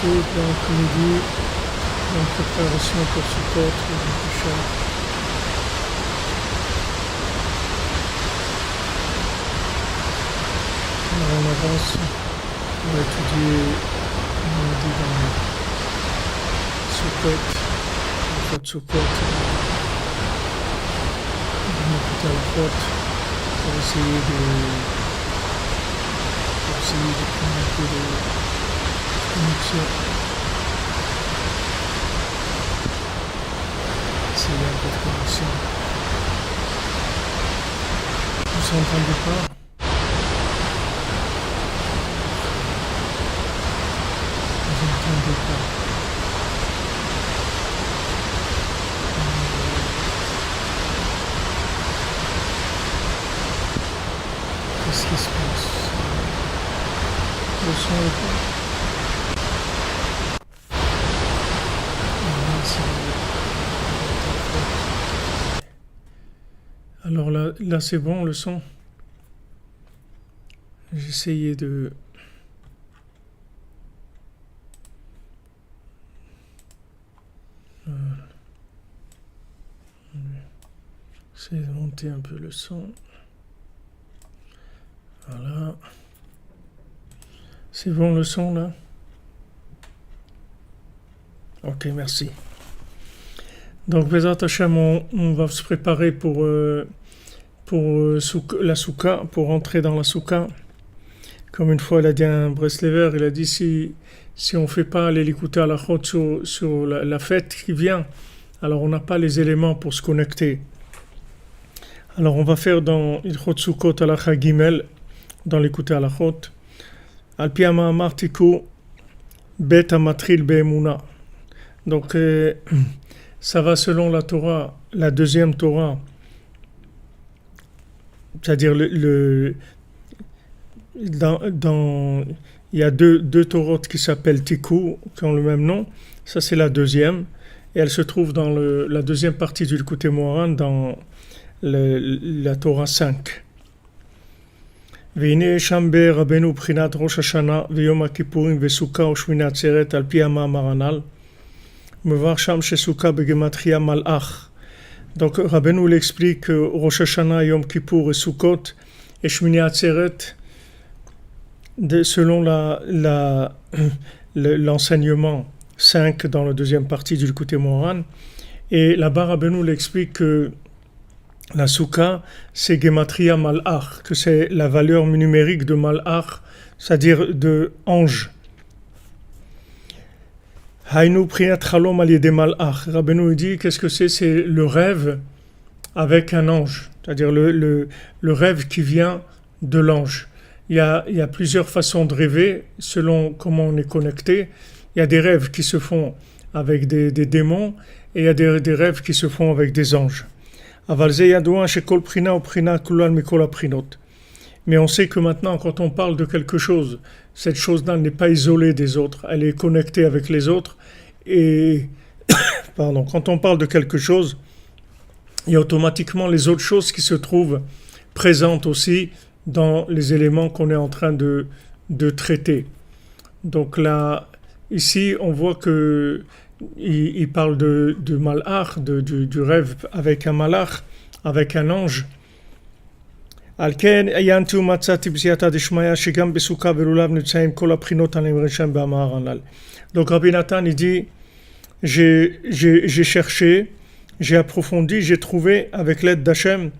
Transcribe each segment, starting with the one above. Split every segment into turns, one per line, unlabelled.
pour l'après-midi, en préparation pour Sukkot, le prochain. Alors on avance, on va étudier, on a dit dans Sukkot, la faute Sukkot, on écoute à la faute pour essayer de prendre un peu de connexion. Essayer un peu de connexion. Vous s'entendez pas? Vous n'entendez pas. Qu'est-ce qui se passe? Le son est pas. Alors là c'est bon le son. J'ai essayé de... Essayer de monter un peu le son. Voilà. C'est bon le son là? Ok, merci. Donc, Bezat Hashem, on va se préparer pour la soukha, pour rentrer dans la soukha. Comme une fois, il a dit un Breslever, il a dit si on ne fait pas aller l'écouter à la chôte sur la fête qui vient, alors on n'a pas les éléments pour se connecter. Alors, on va faire dans Ilchot Sukkot à la Chagimel, dans l'écouter à la chôte. Al-Pi Ha'ma'amar Tiku Bet Ha'matril Be'emuna. Donc, ça va selon la Torah, la deuxième Torah, c'est-à-dire il y a deux Torahs qui s'appellent Tiku, qui ont le même nom, ça c'est la deuxième, et elle se trouve dans la deuxième partie du Likutei Moharan, dans la Torah 5. והנה שם ברבנו בחינת ראש השנה ויום הכיפורים וסוכה ושמיני עצרת על פי המאמר הנ"ל. Donc Rabbeinu l'explique que Rosh Hashanah, Yom Kippour et Sukkot et Shmini Atzeret, selon l'enseignement 5 dans la deuxième partie du Likutei Moharan. Et là-bas, Rabbeinu l'explique que la Soukha, c'est Gematria Malach, que c'est la valeur numérique de Malach, c'est-à-dire de ange. Haïnou Prinat Chalom al Yedei Malach. Rabbeinu dit qu'est-ce que c'est? C'est le rêve avec un ange, c'est-à-dire le rêve qui vient de l'ange. Il y a plusieurs façons de rêver selon comment on est connecté. Il y a des rêves qui se font avec des démons et il y a des rêves qui se font avec des anges. Aval ze yadouan shekol prina ou prina kulal mikol aprinot. Mais on sait que maintenant, quand on parle de quelque chose, cette chose-là n'est pas isolée des autres, elle est connectée avec les autres. Et quand on parle de quelque chose, il y a automatiquement les autres choses qui se trouvent présentes aussi dans les éléments qu'on est en train de traiter. Donc là, ici, on voit que il parle de malach, du rêve avec un malach, avec un ange. Donc Rabbi Nathan il dit j'ai cherché, j'ai approfondi, j'ai trouvé avec l'aide d'Hachem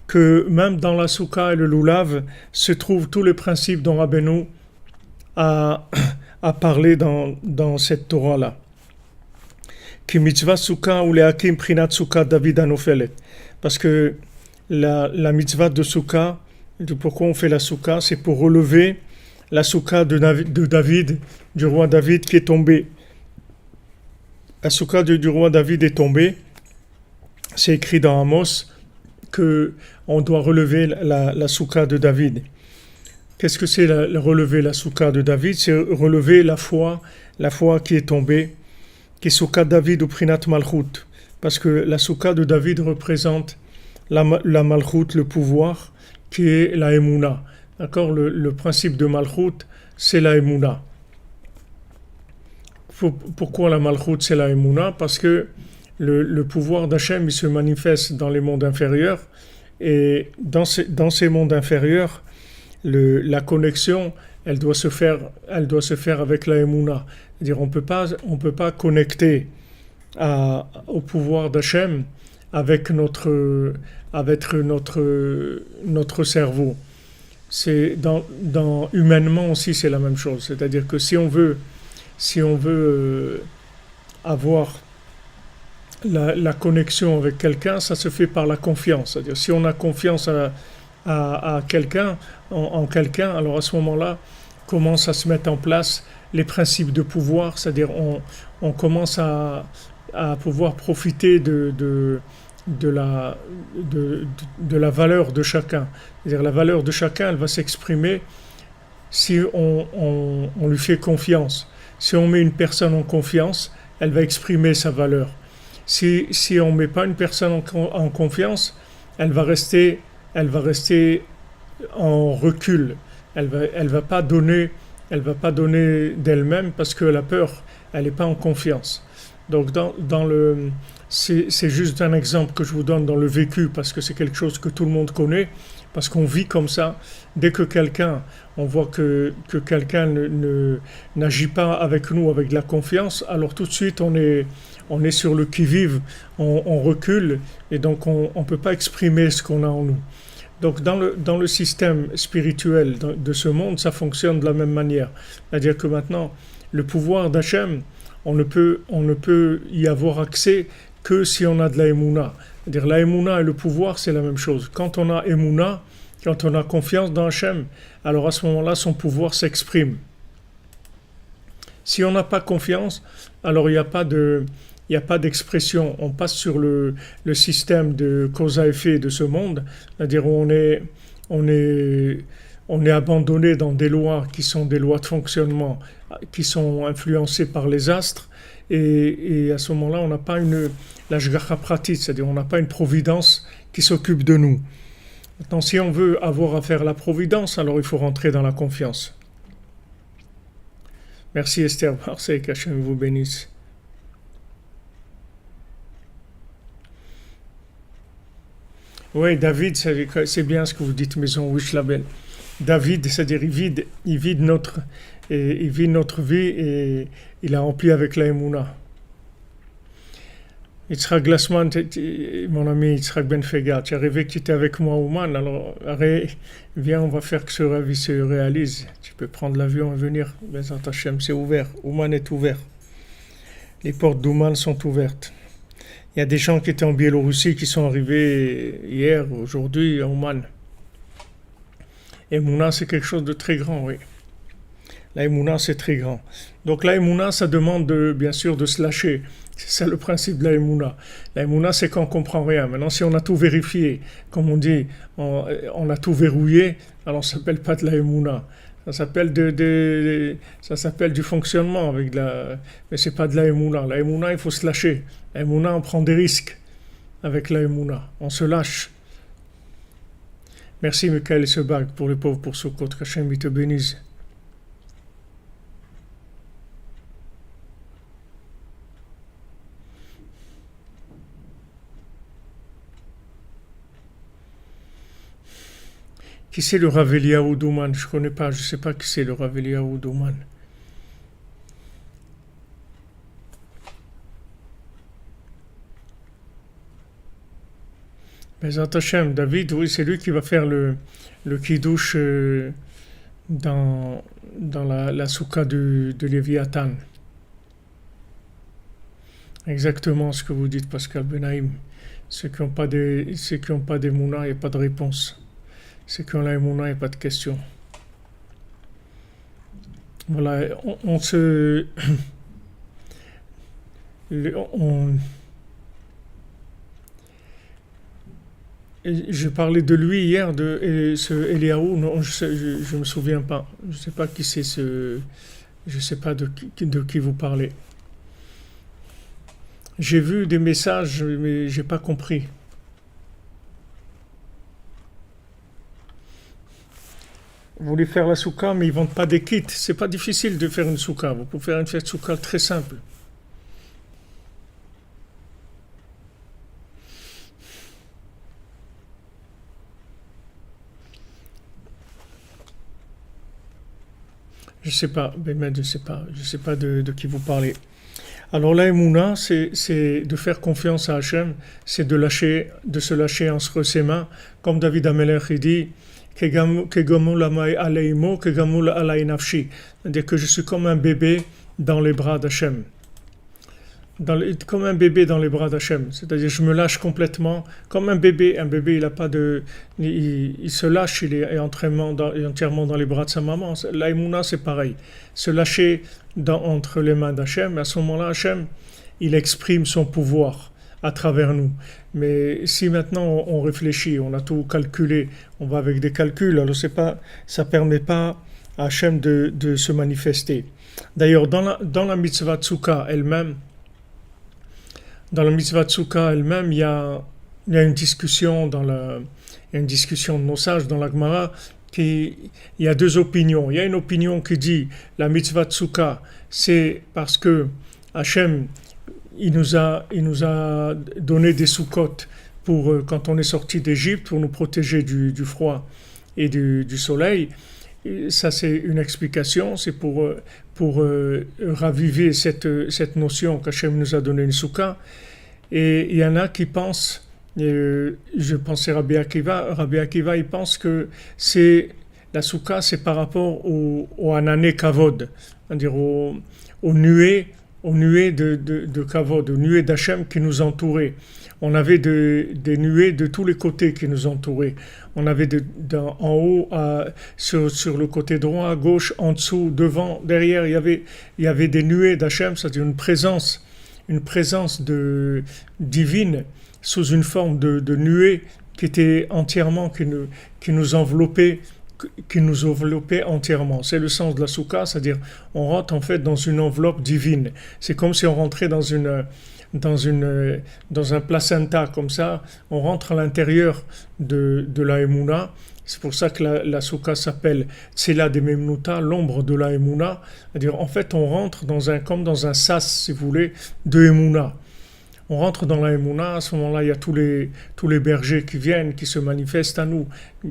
que même dans la soukha et le lulav se trouvent tous les principes dont Rabbeinu a parlé dans cette Torah là. Ki mitzvah soukha ou lehakim prinat soukha David anofelet, parce que la mitzvah de soukha, pourquoi on fait la soukha, c'est pour relever la soukha de David, du roi David qui est tombé. La soukha du roi David est tombée. C'est écrit dans Amos que on doit relever la soukha de David. Qu'est-ce que c'est relever la soukha de David? C'est relever la foi qui est tombée, qui est soukha David ou prinat malchut, parce que la soukha de David représente la malchut, le pouvoir, qui est la émouna. D'accord? Le principe de malchut, c'est la émouna. Pourquoi la Malchut c'est la Emouna? Parce que le pouvoir d'Hachem il se manifeste dans les mondes inférieurs et dans ces mondes inférieurs, la connexion elle doit se faire avec la Emouna. C'est-à-dire on peut pas connecter au pouvoir d'Hachem avec notre cerveau. C'est humainement aussi c'est la même chose. C'est-à-dire que si on veut avoir la connexion avec quelqu'un, ça se fait par la confiance. C'est-à-dire si on a confiance à quelqu'un, en quelqu'un, alors à ce moment-là, commence à se mettre en place les principes de pouvoir, c'est-à-dire on commence à pouvoir profiter de la valeur de chacun. C'est-à-dire la valeur de chacun, elle va s'exprimer si on lui fait confiance. Si on met une personne en confiance, elle va exprimer sa valeur. Si on ne met pas une personne en confiance, elle va rester en recul. Elle va pas donner d'elle-même parce qu'elle a peur, elle n'est pas en confiance. Donc c'est juste un exemple que je vous donne dans le vécu parce que c'est quelque chose que tout le monde connaît, parce qu'on vit comme ça. Dès que on voit que quelqu'un n'agit pas avec nous avec de la confiance, alors tout de suite on est sur le qui-vive, on recule et donc on ne peut pas exprimer ce qu'on a en nous. Donc dans le système spirituel de ce monde, ça fonctionne de la même manière. C'est-à-dire que maintenant, le pouvoir d'Hachem, on ne peut y avoir accès que si on a de la Emouna. C'est-à-dire la Emouna et le pouvoir, c'est la même chose. Quand on a Emouna, quand on a confiance dans Hachem, alors à ce moment-là, son pouvoir s'exprime. Si on n'a pas confiance, alors il n'y a pas d'expression. On passe sur le système de cause à effet de ce monde, c'est-à-dire où on est abandonné dans des lois qui sont des lois de fonctionnement, qui sont influencées par les astres, et à ce moment-là, on n'a pas l'ashgacha pratit, c'est-à-dire on n'a pas une providence qui s'occupe de nous. Maintenant, si on veut avoir à faire la providence, alors il faut rentrer dans la confiance. Merci Esther Marseille, qu'Hachem vous bénisse. Oui, David, c'est bien ce que vous dites, Maison Wish Label. David, c'est-à-dire il vide notre vie et il a rempli avec la Emouna. Yitzhak Glassman, mon ami Yitzhak Ben Fega, tu es rêvé que tu étais avec moi, Ouman, alors viens, on va faire que ce rêve se réalise. Tu peux prendre l'avion et venir. Bezat Hashem, c'est ouvert. Ouman est ouvert. Les portes d'Ouman sont ouvertes. Il y a des gens qui étaient en Biélorussie qui sont arrivés hier, aujourd'hui, à Ouman. Emouna, c'est quelque chose de très grand, oui. La Emouna, c'est très grand. Donc la Emouna, ça demande bien sûr de se lâcher. C'est ça le principe de la Emouna. La Emouna, c'est quand on ne comprend rien. Maintenant, si on a tout vérifié, comme on dit, on a tout verrouillé, alors ça ne s'appelle pas de la Emouna. Ça s'appelle ça s'appelle du fonctionnement mais c'est pas de la Emouna. La Emouna, il faut se lâcher. La Emouna, on prend des risques avec la Emouna. On se lâche. Merci Michael Sebag pour les pauvres pour Sukkot. Qu'Hachem te bénisse. Qui c'est le Rav Eliyahu d'Ouman? Je ne connais pas, je ne sais pas qui c'est le Rav Eliyahu d'Ouman. Bezat Hashem, David, oui, c'est lui qui va faire le kiddush dans la soukha de Léviathan. Exactement ce que vous dites, Pascal Benaïm. Ceux qui n'ont pas des mounas, il n'y a pas de réponse. Ceux qui ont la mouna, il n'y a pas de question. Voilà, je parlais de lui hier, de ce Eliaou, non, je me souviens pas. Je sais pas qui c'est je sais pas de qui vous parlez. J'ai vu des messages, mais j'ai pas compris. voulaient faire la souka, mais ils vendent pas des kits. C'est pas difficile de faire une souka. Vous pouvez faire une fête souka très simple. Je sais pas, ben, je sais pas de qui vous parlez. Alors la Emouna, c'est de faire confiance à Hachem, c'est de se lâcher entre ses mains, comme David Ameler il dit, Kegamul amai aleimo, kegamul alai nafshi. C'est-à-dire que je suis comme un bébé dans les bras d'Hachem. Comme un bébé dans les bras d'Hachem. C'est-à-dire je me lâche complètement, comme un bébé. Un bébé, il a pas de, il se lâche, il est entièrement dans les bras de sa maman. L'aïmouna, c'est pareil. Se lâcher entre les mains d'Hachem. À ce moment-là, Hachem, il exprime son pouvoir à travers nous. Mais si maintenant on réfléchit, on a tout calculé, on va avec des calculs, alors ça permet pas à Hachem de se manifester. D'ailleurs, dans la mitzvah Tzuka elle-même, dans la mitzvah Tzuka elle-même, il y a une discussion une discussion de nos sages dans la Gemara il y a deux opinions. Il y a une opinion qui dit la mitzvah Tzuka, c'est parce que Hachem, il nous a donné des soukotes pour quand on est sorti d'Égypte pour nous protéger du froid et du soleil. Et ça, c'est une explication, c'est pour raviver cette notion qu'Hachem nous a donné une souka. Et il y en a qui pensent, je pensais Rabbi Akiva, il pense que la souka, c'est par rapport au Anané Kavod, c'est-à-dire aux nuées de Kavod, aux nuées d'Hachem qui nous entouraient. On avait des nuées de tous les côtés qui nous entouraient. On avait en haut, sur le côté droit, à gauche, en dessous, devant, derrière, il y avait des nuées d'Hachem, c'est-à-dire une présence divine sous une forme de nuée qui était entièrement, qui nous enveloppait entièrement. C'est le sens de la soukha, c'est-à-dire on rentre en fait dans une enveloppe divine. C'est comme si on rentrait dans un placenta comme ça, on rentre à l'intérieur de la Emouna. C'est pour ça que la soukha s'appelle Tsela de Memnuta, l'ombre de la Emouna. C'est-à-dire en fait on rentre comme dans un sas, si vous voulez, de Emouna. On rentre dans la Emouna, à ce moment-là, il y a tous les bergers qui viennent, qui se manifestent à nous,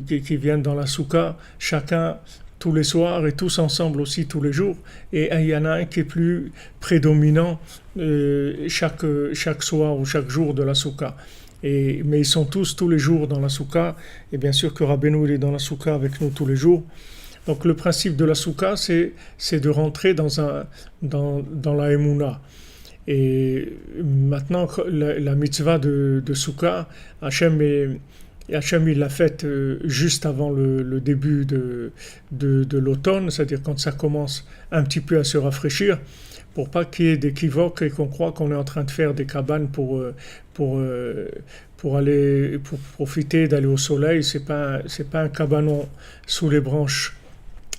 qui viennent dans la soukha, chacun tous les soirs et tous ensemble aussi tous les jours. Et il y en a un qui est plus prédominant chaque soir ou chaque jour de la soukha. Mais ils sont tous les jours dans la soukha. Et bien sûr que Rabbeinu il est dans la soukha avec nous tous les jours. Donc le principe de la soukha, c'est de rentrer dans la Emouna. Et maintenant, la mitzvah de Soukha, Hachem il l'a faite juste avant le début de l'automne, c'est-à-dire quand ça commence un petit peu à se rafraîchir, pour pas qu'il y ait des quivoques et qu'on croit qu'on est en train de faire des cabanes pour profiter d'aller au soleil. C'est pas un cabanon sous les branches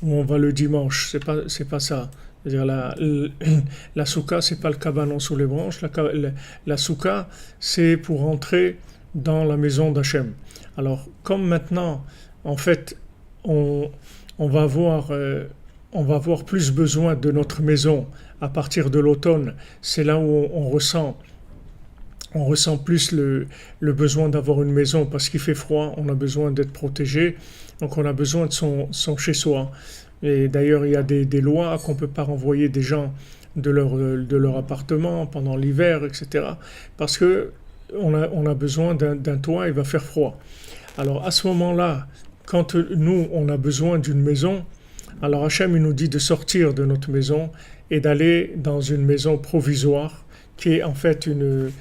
où on va le dimanche, c'est pas ça. C'est-à-dire la soukha, c'est pas le cabanon sous les branches. La soukha, c'est pour entrer dans la maison d'Hachem. Alors, comme maintenant, en fait, on va avoir plus besoin de notre maison à partir de l'automne, c'est là où on ressent plus le besoin d'avoir une maison parce qu'il fait froid, on a besoin d'être protégé, donc on a besoin de son chez-soi. Et d'ailleurs, il y a des lois qu'on ne peut pas renvoyer des gens de leur appartement pendant l'hiver, etc. Parce qu'on a besoin d'un toit, il va faire froid. Alors à ce moment-là, quand nous, on a besoin d'une maison, alors Hachem il nous dit de sortir de notre maison et d'aller dans une maison provisoire qui est en fait une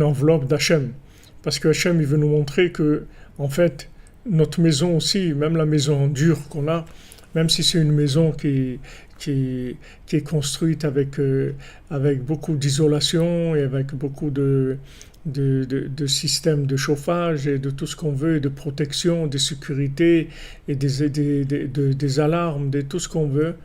enveloppe d'Hachem. Parce que Hachem il veut nous montrer que, en fait, notre maison aussi, même la maison dure qu'on a, même si c'est une maison qui est construite avec beaucoup d'isolation et avec beaucoup de systèmes de chauffage et de tout ce qu'on veut, et de protection, de sécurité et des alarmes, de tout ce qu'on veut,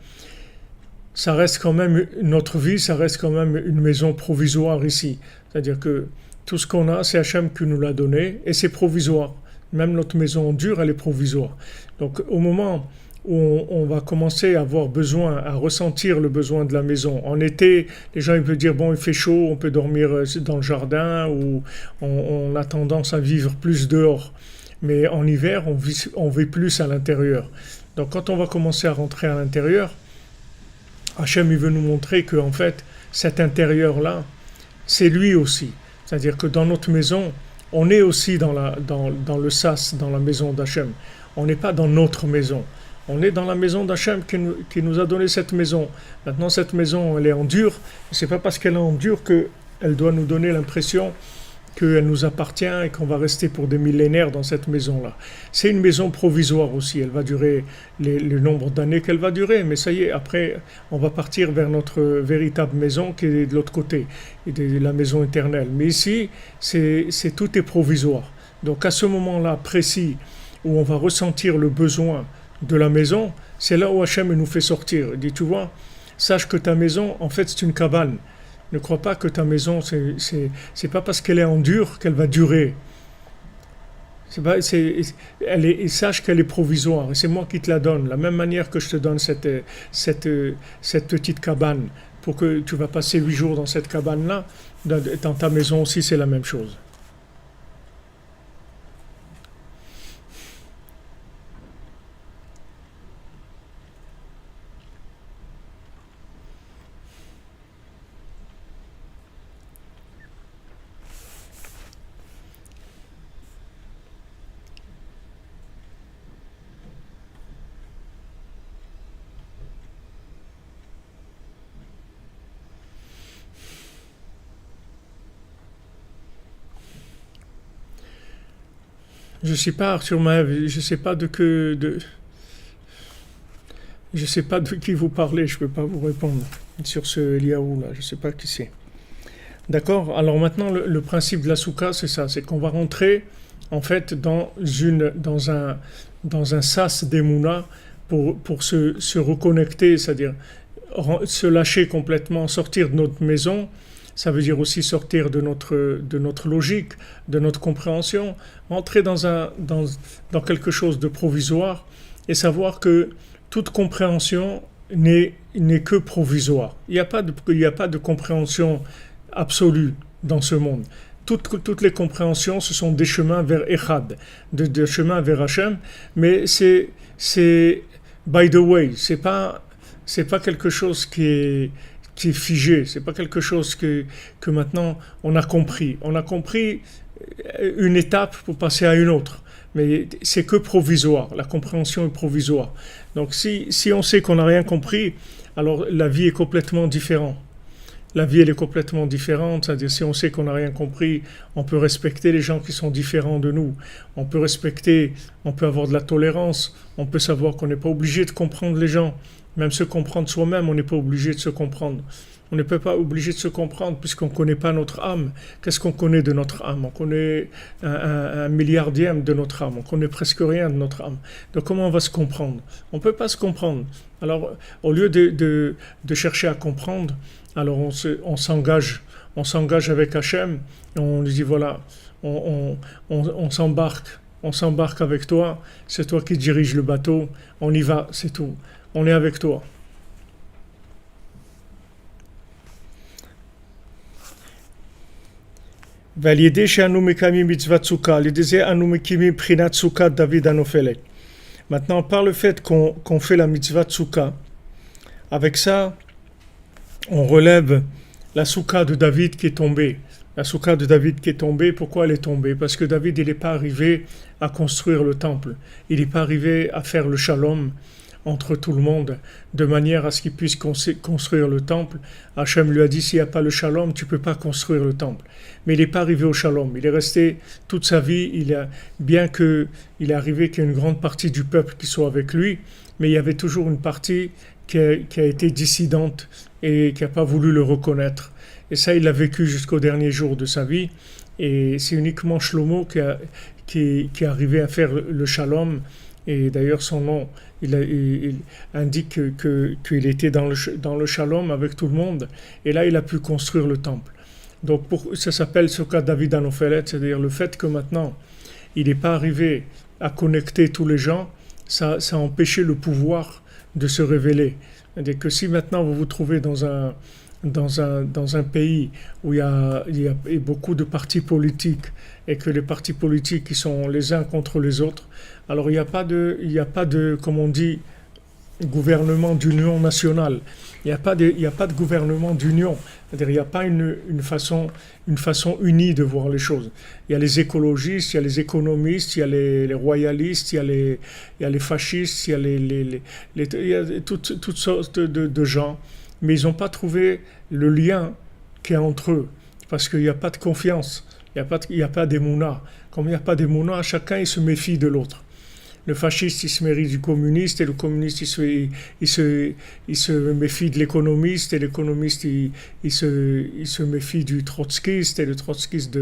ça reste quand même, notre vie, ça reste quand même une maison provisoire ici. C'est-à-dire que tout ce qu'on a, c'est Hachem qui nous l'a donné et c'est provisoire. Même notre maison dure, elle est provisoire. Donc au moment où on va commencer à avoir besoin, à ressentir le besoin de la maison. En été, les gens ils peuvent dire bon, il fait chaud, on peut dormir dans le jardin ou on a tendance à vivre plus dehors. Mais en hiver, on vit plus à l'intérieur. Donc quand on va commencer à rentrer à l'intérieur, Hachem il veut nous montrer que en fait cet intérieur-là, c'est lui aussi. C'est-à-dire que dans notre maison, on est aussi dans le sas, dans la maison d'Hachem. On n'est pas dans notre maison. On est dans la maison d'Hachem qui nous a donné cette maison. Maintenant, cette maison, elle est en dur. C'est pas parce qu'elle est en dur qu'elle doit nous donner l'impression qu'elle nous appartient et qu'on va rester pour des millénaires dans cette maison-là. C'est une maison provisoire aussi, elle va durer le nombre d'années qu'elle va durer, mais ça y est, après, on va partir vers notre véritable maison qui est de l'autre côté, de la maison éternelle. Mais ici, tout est provisoire. Donc à ce moment-là précis, où on va ressentir le besoin de la maison, c'est là où Hachem nous fait sortir. Il dit, tu vois, sache que ta maison, en fait, c'est une cabane. Ne crois pas que ta maison, c'est pas parce qu'elle est en dur qu'elle va durer. Sache qu'elle est provisoire et c'est moi qui te la donne. La même manière que je te donne cette petite cabane pour que tu vas passer 8 jours dans cette cabane-là, dans ta maison aussi, c'est la même chose. Je sais pas, Arthur Maëv, je sais pas de qui vous parlez, je peux pas vous répondre sur ce Eliaou là, je sais pas qui c'est. D'accord. Alors maintenant, le principe de la soukha, c'est ça, c'est qu'on va rentrer en fait dans un sas d'Emouna pour se reconnecter, c'est-à-dire se lâcher complètement, sortir de notre maison. Ça veut dire aussi sortir de notre logique, de notre compréhension, entrer dans quelque chose de provisoire et savoir que toute compréhension n'est que provisoire. Il n'y a pas de compréhension absolue dans ce monde. Toutes les compréhensions, ce sont des chemins vers Echad, des chemins vers Hachem, mais c'est by the way, c'est pas quelque chose qui est figé, c'est pas quelque chose que maintenant on a compris. On a compris une étape pour passer à une autre, mais c'est que provisoire, la compréhension est provisoire. Donc si on sait qu'on n'a rien compris, alors la vie est complètement différente. La vie, elle est complètement différente, c'est-à-dire si on sait qu'on n'a rien compris, on peut respecter les gens qui sont différents de nous. On peut avoir de la tolérance, on peut savoir qu'on n'est pas obligé de comprendre les gens. Même se comprendre soi-même, on n'est pas obligé de se comprendre. On n'est pas obligé de se comprendre puisqu'on ne connaît pas notre âme. Qu'est-ce qu'on connaît de notre âme? On connaît un milliardième de notre âme. On connaît presque rien de notre âme. Donc comment on va se comprendre? On ne peut pas se comprendre. Alors au lieu de chercher à comprendre, alors on s'engage avec Hachem. Et on lui dit voilà, on s'embarque avec toi. C'est toi qui diriges le bateau. On y va, c'est tout. On est avec toi. Maintenant, par le fait qu'on fait la mitzvah tsouka, avec ça, on relève la soukha de David qui est tombée. La soukha de David qui est tombée, pourquoi elle est tombée? Parce que David, il n'est pas arrivé à construire le temple. Il n'est pas arrivé à faire le shalom entre tout le monde, de manière à ce qu'il puisse construire le temple. Hachem lui a dit, s'il n'y a pas le shalom, tu ne peux pas construire le temple. Mais il n'est pas arrivé au shalom. Il est resté toute sa vie, bien qu'il est arrivé qu'il y ait une grande partie du peuple qui soit avec lui, mais il y avait toujours une partie qui a été dissidente et qui n'a pas voulu le reconnaître. Et ça, il l'a vécu jusqu'au dernier jour de sa vie. Et c'est uniquement Shlomo qui est arrivé à faire le shalom. Et d'ailleurs, son nom, il indique qu'il était dans le shalom avec tout le monde. Et là, il a pu construire le temple. Donc, ça s'appelle Soukha David Anophelet, c'est-à-dire le fait que maintenant, il n'est pas arrivé à connecter tous les gens. ça a empêché le pouvoir de se révéler. C'est-à-dire que si maintenant vous vous trouvez dans un pays où il y a beaucoup de partis politiques et que les partis politiques ils sont les uns contre les autres, alors il n'y a pas de, comme on dit, gouvernement d'union nationale. Il n'y a pas de gouvernement d'union. C'est-à-dire, il n'y a pas une façon unie de voir les choses. Il y a les écologistes, il y a les économistes, il y a les royalistes, il y a les fascistes, il y a toutes sortes de gens. Mais ils n'ont pas trouvé le lien qu'il y a entre eux. Parce qu'il n'y a pas de confiance. Il n'y a pas d'émouna. Comme il n'y a pas d'émouna, chacun il se méfie de l'autre. Le fasciste, il se méfie du communiste, et le communiste, il se méfie de l'économiste, et l'économiste, il se méfie du trotskiste, et le trotskiste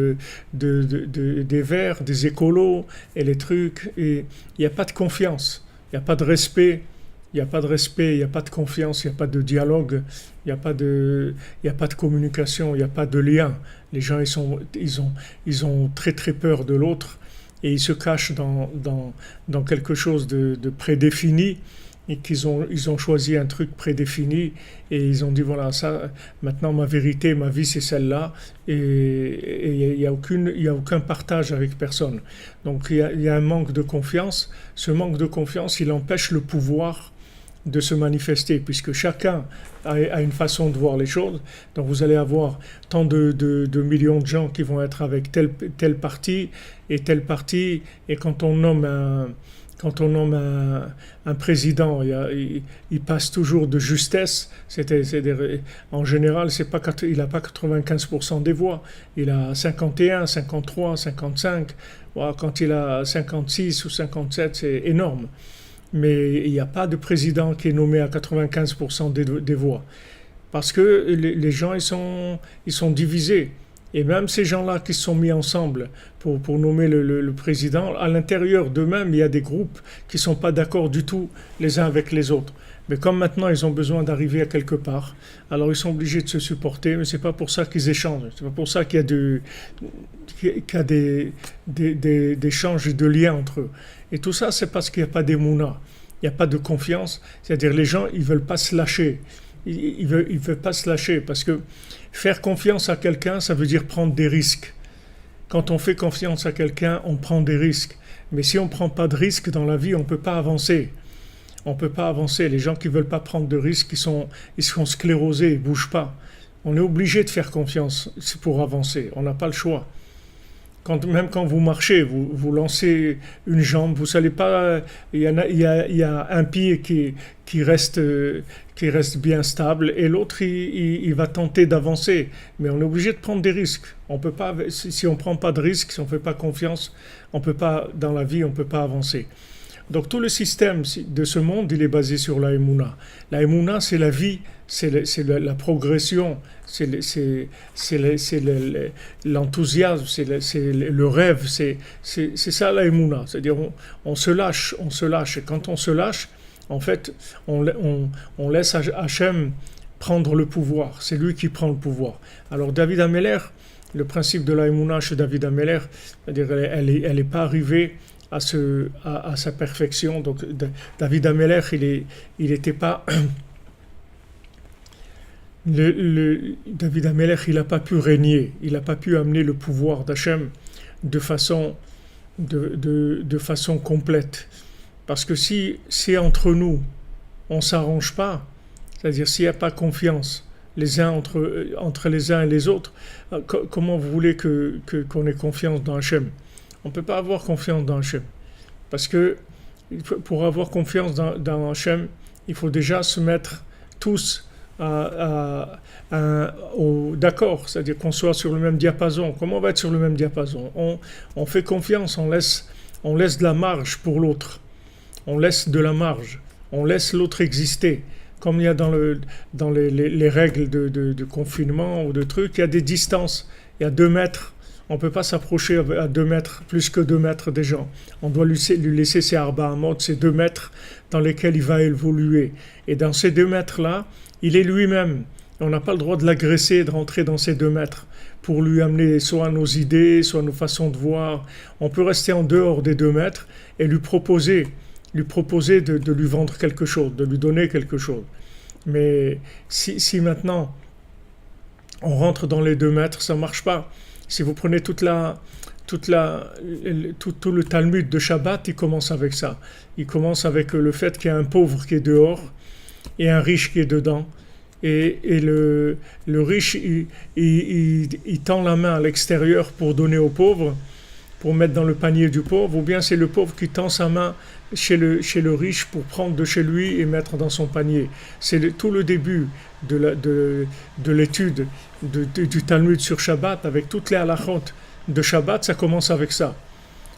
des verts, des écolos, et les trucs. Et il n'y a pas de confiance, il n'y a pas de respect, il n'y a pas de respect, il n'y a pas de confiance, il n'y a pas de dialogue, il n'y a pas de communication, il n'y a pas de lien. Les gens, ils ont très très peur de l'autre et ils se cachent dans quelque chose de prédéfini et ils ont choisi un truc prédéfini et ils ont dit voilà, ça, maintenant ma vérité, ma vie c'est celle-là et il y a aucun partage avec personne. Donc il y a un manque de confiance. Ce manque de confiance, il empêche le pouvoir de se manifester, puisque chacun a une façon de voir les choses. Donc vous allez avoir tant de millions de gens qui vont être avec tel parti et tel parti, et quand on nomme un président, il passe toujours de justesse. En général, il n'a pas 95% des voix, il a 51, 53, 55. Voilà, quand il a 56 ou 57, c'est énorme. Mais il n'y a pas de président qui est nommé à 95% des voix. Parce que les gens, ils sont divisés. Et même ces gens-là qui se sont mis ensemble pour nommer le président, à l'intérieur d'eux-mêmes, il y a des groupes qui ne sont pas d'accord du tout les uns avec les autres. Mais comme maintenant, ils ont besoin d'arriver à quelque part, alors ils sont obligés de se supporter, mais ce n'est pas pour ça qu'ils échangent. Ce n'est pas pour ça qu'il y a des échanges de liens entre eux. Et tout ça, c'est parce qu'il n'y a pas d'émouna, il n'y a pas de confiance. C'est-à-dire les gens, ils ne veulent pas se lâcher. Ils veulent pas se lâcher parce que faire confiance à quelqu'un, ça veut dire prendre des risques. Quand on fait confiance à quelqu'un, on prend des risques. Mais si on ne prend pas de risques dans la vie, on ne peut pas avancer. On ne peut pas avancer. Les gens qui ne veulent pas prendre de risques, ils sont sclérosés, ils ne bougent pas. On est obligé de faire confiance pour avancer. On n'a pas le choix. Même quand vous marchez, vous lancez une jambe, vous ne savez pas, il y a un pied qui reste bien stable et l'autre, il va tenter d'avancer. Mais on est obligé de prendre des risques. On peut pas, si on ne prend pas de risques, si on ne fait pas confiance, on peut pas, dans la vie, on ne peut pas avancer. Donc tout le système de ce monde, il est basé sur la Emouna. La Emouna, c'est la vie, c'est la progression, c'est l'enthousiasme, c'est le rêve, c'est ça la Emouna. C'est-à-dire on se lâche. Et quand on se lâche, en fait, on laisse Hachem prendre le pouvoir. C'est lui qui prend le pouvoir. Alors David Ameller, le principe de la Emouna chez David Ameller, c'est-à-dire elle est pas arrivée à sa perfection. Donc David Ameller, il n'était pas David Ameller, il n'a pas pu régner, il n'a pas pu amener le pouvoir d'Hachem de façon complète. Parce que si entre nous, on ne s'arrange pas, c'est-à-dire s'il n'y a pas confiance les uns entre les uns et les autres, comment vous voulez qu'on ait confiance dans Hachem? On ne peut pas avoir confiance dans Hachem. Parce que pour avoir confiance dans Hachem, il faut déjà se mettre tous d'accord, c'est-à-dire qu'on soit sur le même diapason. Comment on va être sur le même diapason? On fait confiance, on laisse de la marge pour l'autre. On laisse de la marge. On laisse l'autre exister. Comme il y a dans les règles de confinement ou de trucs, il y a des distances. Il y a 2 mètres. On ne peut pas s'approcher à 2 mètres, plus que 2 mètres des gens. On doit lui laisser ses arba ces 2 mètres dans lesquels il va évoluer. Et dans ces 2 mètres-là, il est lui-même. On n'a pas le droit de l'agresser, de rentrer dans ces 2 mètres pour lui amener soit nos idées, soit nos façons de voir. On peut rester en dehors des 2 mètres et lui proposer lui proposer de lui vendre quelque chose, de lui donner quelque chose. Mais si maintenant on rentre dans les 2 mètres, ça ne marche pas. Si vous prenez tout le Talmud de Shabbat, il commence avec ça. Il commence avec le fait qu'il y a un pauvre qui est dehors et un riche qui est dedans. Et le riche, il tend la main à l'extérieur pour donner au pauvre, pour mettre dans le panier du pauvre, ou bien c'est le pauvre qui tend sa main chez le riche pour prendre de chez lui et mettre dans son panier. C'est tout le début de l'étude du Talmud sur Shabbat, avec toutes les halachot de Shabbat, ça commence avec ça.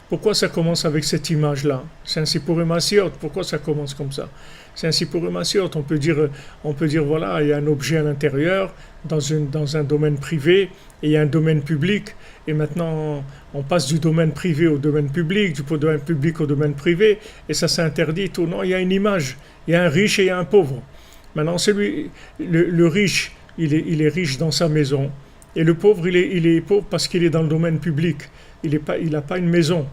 Pourquoi ça commence avec cette image-là? C'est un Sipurim Asiot. Pourquoi ça commence comme ça? C'est un Sipurim Asiot. On peut dire voilà, il y a un objet à l'intérieur, dans un domaine privé, et il y a un domaine public. Et maintenant, on passe du domaine privé au domaine public, du domaine public au domaine privé, et ça s'interdit tout. Non, il y a une image. Il y a un riche et il y a un pauvre. Maintenant, le riche, il est riche dans sa maison. Et le pauvre, il est pauvre parce qu'il est dans le domaine public. Il n'a pas une maison.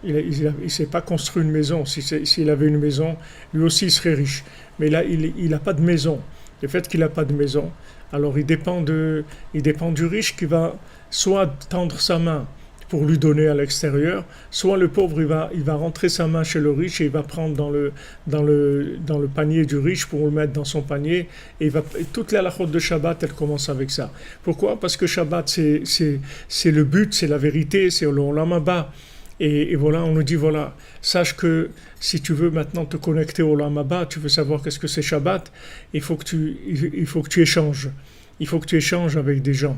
Il ne s'est pas construit une maison. S'il avait une maison, lui aussi il serait riche. Mais là, il n'a pas de maison. Le fait qu'il n'a pas de maison, alors il dépend du riche qui va soit tendre sa main pour lui donner à l'extérieur, soit le pauvre il va rentrer sa main chez le riche et il va prendre dans le panier du riche pour le mettre dans son panier, et toute la halachot de Shabbat elle commence avec ça. Pourquoi? Parce que Shabbat c'est le but, c'est la vérité, c'est le Olam Haba. Et voilà, on nous dit voilà, sache que si tu veux maintenant te connecter au Olam Haba, tu veux savoir qu'est-ce que c'est Shabbat, il faut que tu échanges. Il faut que tu échanges avec des gens.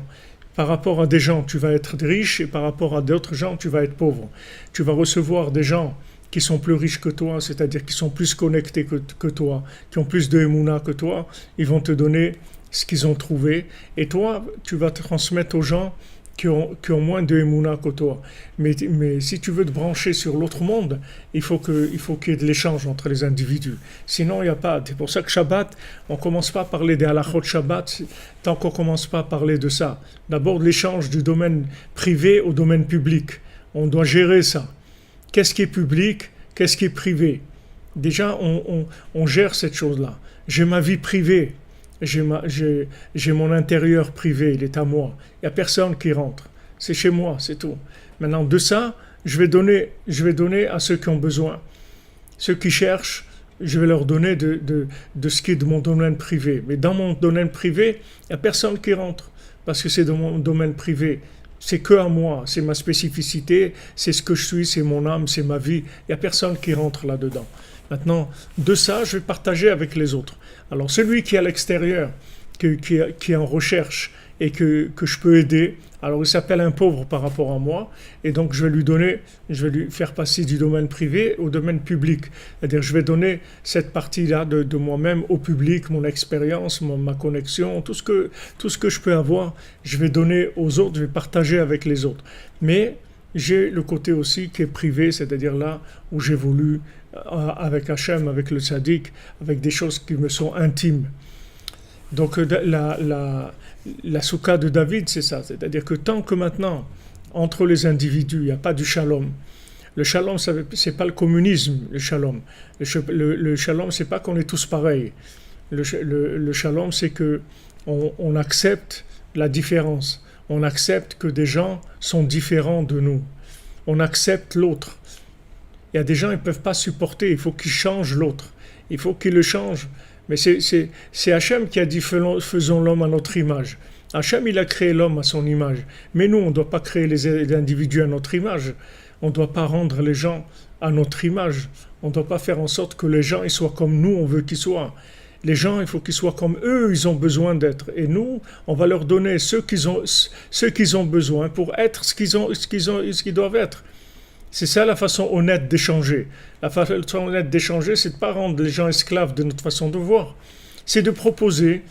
Par rapport à des gens, tu vas être riche, et par rapport à d'autres gens, tu vas être pauvre. Tu vas recevoir des gens qui sont plus riches que toi, c'est-à-dire qui sont plus connectés que toi, qui ont plus de émouna que toi. Ils vont te donner ce qu'ils ont trouvé. Et toi, tu vas transmettre aux gens qui ont moins de émouna que toi. Mais si tu veux te brancher sur l'autre monde, il faut qu'il y ait de l'échange entre les individus. Sinon, il n'y a pas. C'est pour ça que Shabbat, on ne commence pas à parler des halachot Shabbat tant qu'on ne commence pas à parler de ça. D'abord, l'échange du domaine privé au domaine public. On doit gérer ça. Qu'est-ce qui est public? Qu'est-ce qui est privé? Déjà, on gère cette chose-là. J'ai ma vie privée. J'ai mon intérieur privé, il est à moi. Il n'y a personne qui rentre. C'est chez moi, c'est tout. Maintenant, de ça, je vais donner à ceux qui ont besoin. Ceux qui cherchent, je vais leur donner de ce qui est de mon domaine privé. Mais dans mon domaine privé, il n'y a personne qui rentre. Parce que c'est de mon domaine privé. C'est que à moi, c'est ma spécificité, c'est ce que je suis, c'est mon âme, c'est ma vie. Il n'y a personne qui rentre là-dedans. Maintenant, de ça, je vais partager avec les autres. Alors, celui qui est à l'extérieur, qui est en recherche et que je peux aider, alors il s'appelle un pauvre par rapport à moi, et donc je vais lui faire passer du domaine privé au domaine public. C'est-à-dire, je vais donner cette partie-là de moi-même au public, mon expérience, ma connexion, tout ce que je peux avoir, je vais donner aux autres, je vais partager avec les autres. Mais j'ai le côté aussi qui est privé, c'est-à-dire là où j'évolue avec Hachem, avec le tzaddik, avec des choses qui me sont intimes. Donc la soukha de David, c'est ça. C'est-à-dire que tant que maintenant, entre les individus, il n'y a pas du shalom. Le shalom, c'est pas le communisme, le shalom. Le shalom, c'est pas qu'on est tous pareils. Le shalom, c'est que on accepte la différence. On accepte que des gens sont différents de nous. On accepte l'autre. Il y a des gens, ils ne peuvent pas supporter. Il faut qu'ils changent l'autre. Il faut qu'ils le changent. Mais c'est Hachem qui a dit faisons l'homme à notre image. Hachem, il a créé l'homme à son image. Mais nous, on ne doit pas créer les individus à notre image. On ne doit pas rendre les gens à notre image. On ne doit pas faire en sorte que les gens ils soient comme nous, on veut qu'ils soient. Les gens, il faut qu'ils soient comme eux, ils ont besoin d'être. Et nous, on va leur donner ce qu'ils ont besoin pour être ce qu'ils doivent être. C'est ça la façon honnête d'échanger. La façon honnête d'échanger, c'est de ne pas rendre les gens esclaves de notre façon de voir. C'est de proposer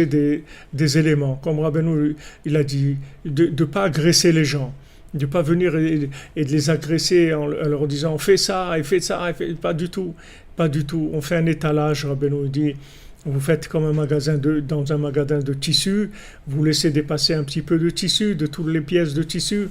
des éléments. Comme Rabbeinu, il a dit, de ne pas agresser les gens. De ne pas venir et de les agresser en leur disant fais ça, et fais ça, pas du tout. Pas du tout. On fait un étalage, Rabbeinu dit. Vous faites comme dans un magasin de tissu, vous laissez dépasser un petit peu de tissu, de toutes les pièces de tissu.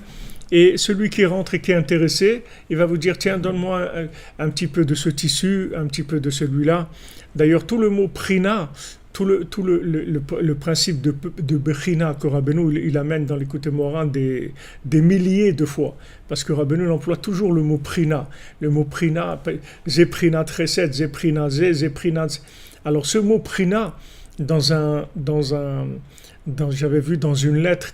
Et celui qui rentre et qui est intéressé, il va vous dire, tiens, donne-moi un petit peu de ce tissu, un petit peu de celui-là. D'ailleurs, tout le mot prina, tout le principe de Bechina que Rabbeinu il amène dans l'écoute Moran des milliers de fois. Parce que Rabbeinu il emploie toujours le mot prina. Le mot prina, Zeprina Tresed, Zeprina Ze, Zeprina Ze. Alors ce mot prina, j'avais vu dans une lettre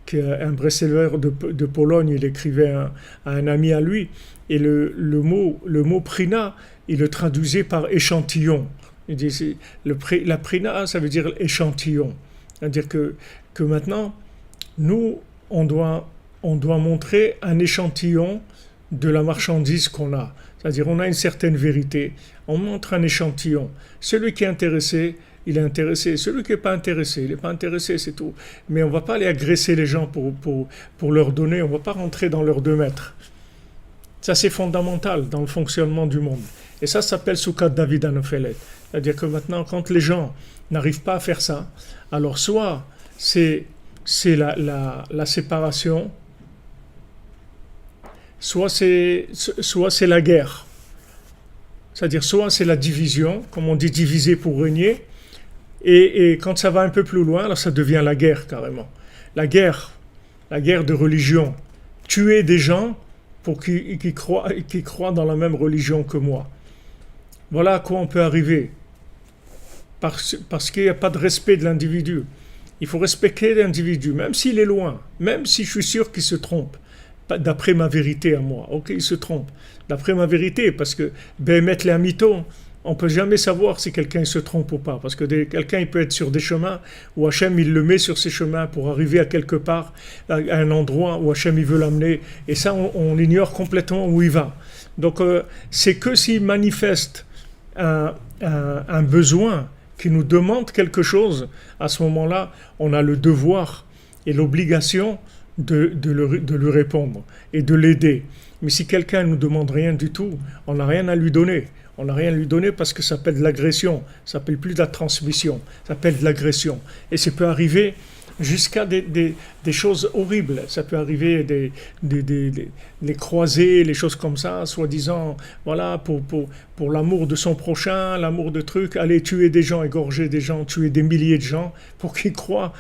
qu'un Breslever de Pologne, il écrivait à un ami à lui, et le mot prina, il le traduisait par échantillon. Il dit, la prina, ça veut dire échantillon. C'est-à-dire que maintenant, nous, on doit montrer un échantillon de la marchandise qu'on a. C'est-à-dire, on a une certaine vérité. On montre un échantillon. Celui qui est intéressé, il est intéressé. Celui qui n'est pas intéressé, il n'est pas intéressé, c'est tout. Mais on ne va pas aller agresser les gens pour leur donner. On ne va pas rentrer dans leurs 2 mètres. Ça, c'est fondamental dans le fonctionnement du monde. Et ça s'appelle Soukat David Anophelet. C'est-à-dire que maintenant, quand les gens n'arrivent pas à faire ça, alors soit c'est la séparation, soit c'est la guerre. C'est-à-dire soit c'est la division, comme on dit diviser pour régner, et quand ça va un peu plus loin, alors ça devient la guerre carrément. La guerre de religion. Tuer des gens pour qui croient dans la même religion que moi. Voilà à quoi on peut arriver. Parce qu'il n'y a pas de respect de l'individu. Il faut respecter l'individu, même s'il est loin, même si je suis sûr qu'il se trompe, d'après ma vérité à moi. Ok, il se trompe, d'après ma vérité, parce que mettre les mytho, on ne peut jamais savoir si quelqu'un se trompe ou pas, parce que quelqu'un il peut être sur des chemins où Hachem il le met sur ces chemins pour arriver à quelque part, à un endroit où Hachem il veut l'amener, et ça on ignore complètement où il va. Donc c'est que s'il manifeste un besoin qui nous demande quelque chose, à ce moment-là, on a le devoir et l'obligation de lui répondre et de l'aider. Mais si quelqu'un ne nous demande rien du tout, on n'a rien à lui donner. On n'a rien à lui donner parce que ça s'appelle de l'agression. Ça s'appelle plus de la transmission, ça s'appelle de l'agression. Et ça peut arriver jusqu'à des choses horribles. Ça peut arriver des croisés, les choses comme ça, soi-disant, voilà, pour l'amour de son prochain, l'amour de trucs, aller tuer des gens, égorger des gens, tuer des milliers de gens, pour qu'ils croient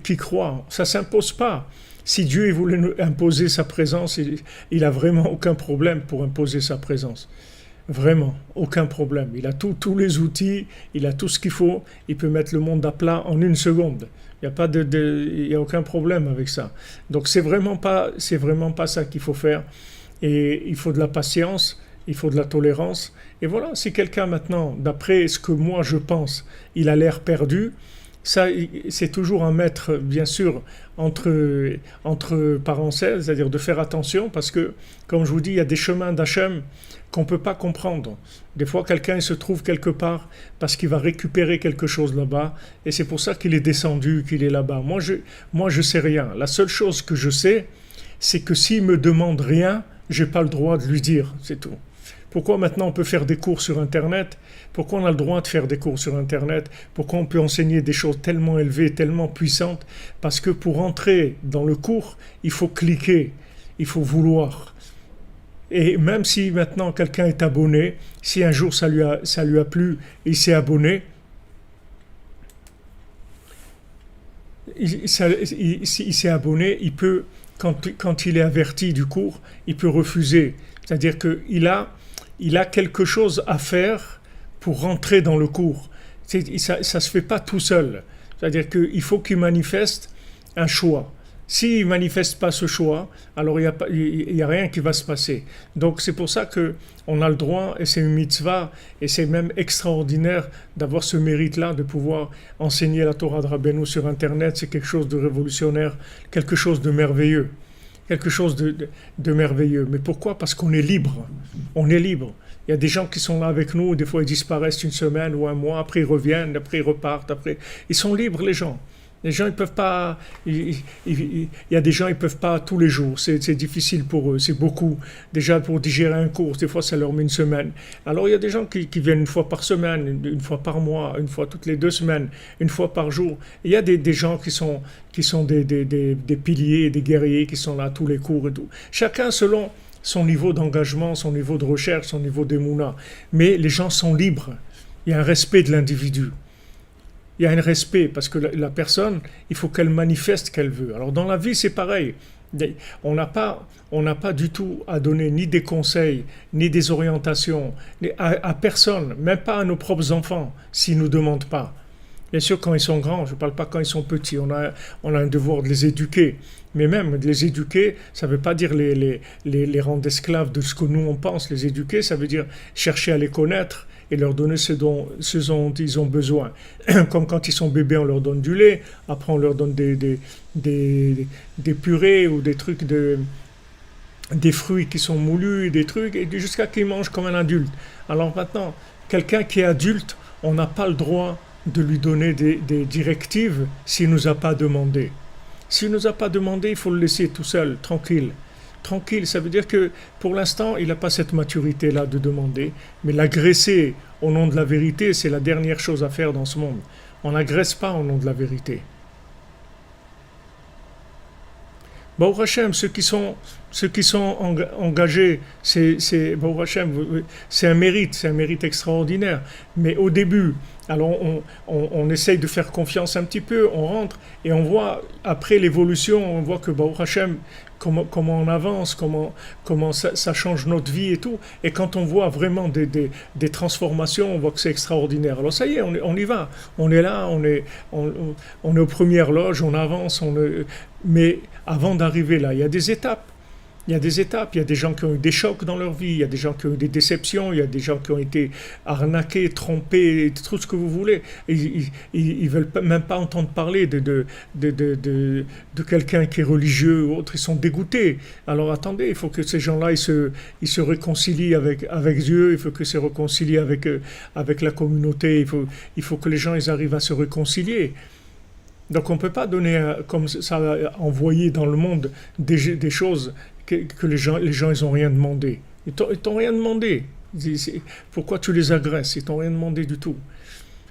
qu'ils croient. Ça ne s'impose pas. Si Dieu voulait nous imposer sa présence, il n'a vraiment aucun problème pour imposer sa présence. Vraiment, aucun problème. Il a tous les outils, il a tout ce qu'il faut, il peut mettre le monde à plat en 1 seconde. Il n'y a aucun problème avec ça. Donc c'est vraiment pas ça qu'il faut faire. Et il faut de la patience, il faut de la tolérance. Et voilà, si quelqu'un maintenant, d'après ce que moi je pense, il a l'air perdu, ça, c'est toujours à mettre, bien sûr, entre parenthèses, c'est-à-dire de faire attention, parce que, comme je vous dis, il y a des chemins d'Hachem qu'on ne peut pas comprendre. Des fois, quelqu'un se trouve quelque part parce qu'il va récupérer quelque chose là-bas, et c'est pour ça qu'il est descendu, qu'il est là-bas. Moi, je sais rien. La seule chose que je sais, c'est que s'il me demande rien, j'ai pas le droit de lui dire, c'est tout. Pourquoi maintenant on peut faire des cours sur Internet? Pourquoi on a le droit de faire des cours sur Internet? Pourquoi on peut enseigner des choses tellement élevées, tellement puissantes? Parce que pour entrer dans le cours, il faut cliquer, il faut vouloir. Et même si maintenant quelqu'un est abonné, si un jour ça lui a plu et il s'est abonné, il s'est abonné, il peut, quand il est averti du cours, il peut refuser. C'est-à-dire qu'il a quelque chose à faire pour rentrer dans le cours. Ça ne se fait pas tout seul. C'est-à-dire qu'il faut qu'il manifeste un choix. S'il ne manifeste pas ce choix, alors il n'y a rien qui va se passer. Donc c'est pour ça qu'on a le droit, et c'est une mitzvah, et c'est même extraordinaire d'avoir ce mérite-là, de pouvoir enseigner la Torah de Rabbeinu sur Internet. C'est quelque chose de révolutionnaire, quelque chose de merveilleux. Quelque chose de merveilleux. Mais pourquoi? Parce qu'on est libre. On est libre. Il y a des gens qui sont là avec nous, des fois ils disparaissent 1 semaine ou 1 mois, après ils reviennent, après ils repartent, après... Ils sont libres, les gens. Les gens, ils peuvent pas. Il y a des gens, ils peuvent pas tous les jours. C'est difficile pour eux. C'est beaucoup. Déjà, pour digérer un cours, des fois, ça leur met une semaine. Alors, il y a des gens qui viennent une fois par semaine, une fois par mois, une fois toutes les 2 semaines, une fois par jour. Il y a des gens qui sont des piliers, des guerriers, qui sont là à tous les cours et tout. Chacun selon son niveau d'engagement, son niveau de recherche, son niveau d'émouna. Mais les gens sont libres. Il y a un respect de l'individu. Il y a un respect parce que la personne, il faut qu'elle manifeste qu'elle veut. Alors dans la vie, c'est pareil. On n'a pas du tout à donner ni des conseils, ni des orientations à personne, même pas à nos propres enfants, s'ils ne nous demandent pas. Bien sûr, quand ils sont grands, je ne parle pas quand ils sont petits, on a un devoir de les éduquer. Mais même de les éduquer, ça ne veut pas dire les rendre esclaves de ce que nous on pense. Les éduquer, ça veut dire chercher à les connaître et leur donner ce dont ils ont besoin. Comme quand ils sont bébés, on leur donne du lait, après on leur donne des purées ou des trucs des fruits qui sont moulus, des trucs, et jusqu'à qu'ils mangent comme un adulte. Alors maintenant, quelqu'un qui est adulte, on n'a pas le droit de lui donner des directives s'il ne nous a pas demandé. S'il ne nous a pas demandé, il faut le laisser tout seul, tranquille. Tranquille, ça veut dire que pour l'instant, il n'a pas cette maturité-là de demander, mais l'agresser au nom de la vérité, c'est la dernière chose à faire dans ce monde. On n'agresse pas au nom de la vérité. Baruch Hashem, ceux qui sont engagés, Baruch Hashem, c'est un mérite extraordinaire. Mais au début, alors on essaye de faire confiance un petit peu, on rentre et on voit, après l'évolution, on voit que Baruch Hashem, comment on avance, comment ça change notre vie et tout. Et quand on voit vraiment des transformations, on voit que c'est extraordinaire. Alors ça y est, on y va. On est là, on est aux premières loges, on avance, mais avant d'arriver là, il y a des étapes. Il y a des étapes, il y a des gens qui ont eu des chocs dans leur vie, il y a des gens qui ont eu des déceptions, il y a des gens qui ont été arnaqués, trompés, tout ce que vous voulez. Ils ne veulent même pas entendre parler de quelqu'un qui est religieux ou autre, ils sont dégoûtés. Alors attendez, il faut que ces gens-là, ils se réconcilient avec Dieu, il faut qu'ils se réconcilient avec la communauté, il faut que les gens ils arrivent à se réconcilier. Donc on ne peut pas donner, comme ça, envoyer dans le monde des choses que les gens ils n'ont rien demandé. Ils t'ont rien demandé. Pourquoi tu les agresses? Ils t'ont rien demandé du tout.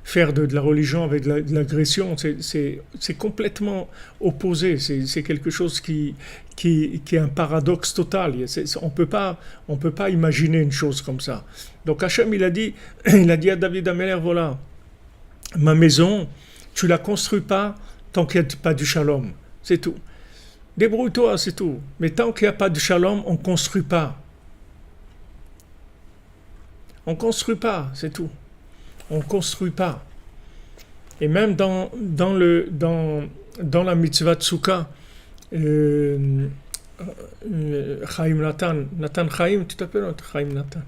Faire de la religion avec de l'agression, c'est complètement opposé. C'est quelque chose qui est un paradoxe total. On peut pas imaginer une chose comme ça. Donc Hachem, il a dit à David Améler, voilà, ma maison, tu la construis pas tant qu'il n'y a pas du shalom. C'est tout. Débrouille-toi, c'est tout. Mais tant qu'il n'y a pas de shalom, on ne construit pas. On ne construit pas, c'est tout. On ne construit pas. Et même dans la mitzvah de Souka, Chaim Nathan Chaim, tu t'appelles Chaim Nathan?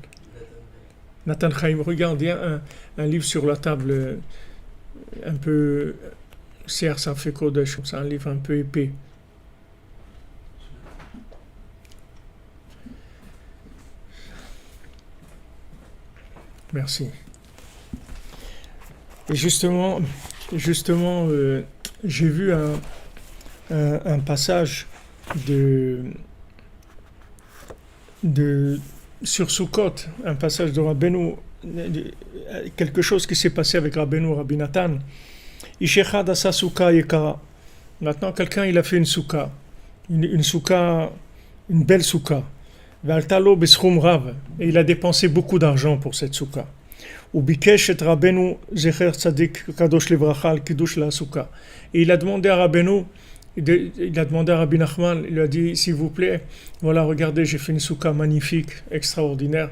Nathan Chaim, regarde, il y a un livre sur la table, un peu, certes, ça fait Kodesh, c'est un livre un peu épais. Merci. Et justement, j'ai vu un passage sur Sukkot, un passage de Rabbeinu, quelque chose qui s'est passé avec Rabbeinu, Rabbi Nathan. Ishechad asa souka yekara. Maintenant, quelqu'un, il a fait une souka, une souka, une belle souka. Valtalo beschum rav. Et il a dépensé beaucoup d'argent pour cette souka. Ou bikesh et Rabbeinu zecher tzadik kadosh levracha al kiddush la souka. Et il a demandé à Rabbeinu, il a demandé à Rabbi Nachman, il lui a dit, s'il vous plaît, voilà, regardez, j'ai fait une souka magnifique, extraordinaire.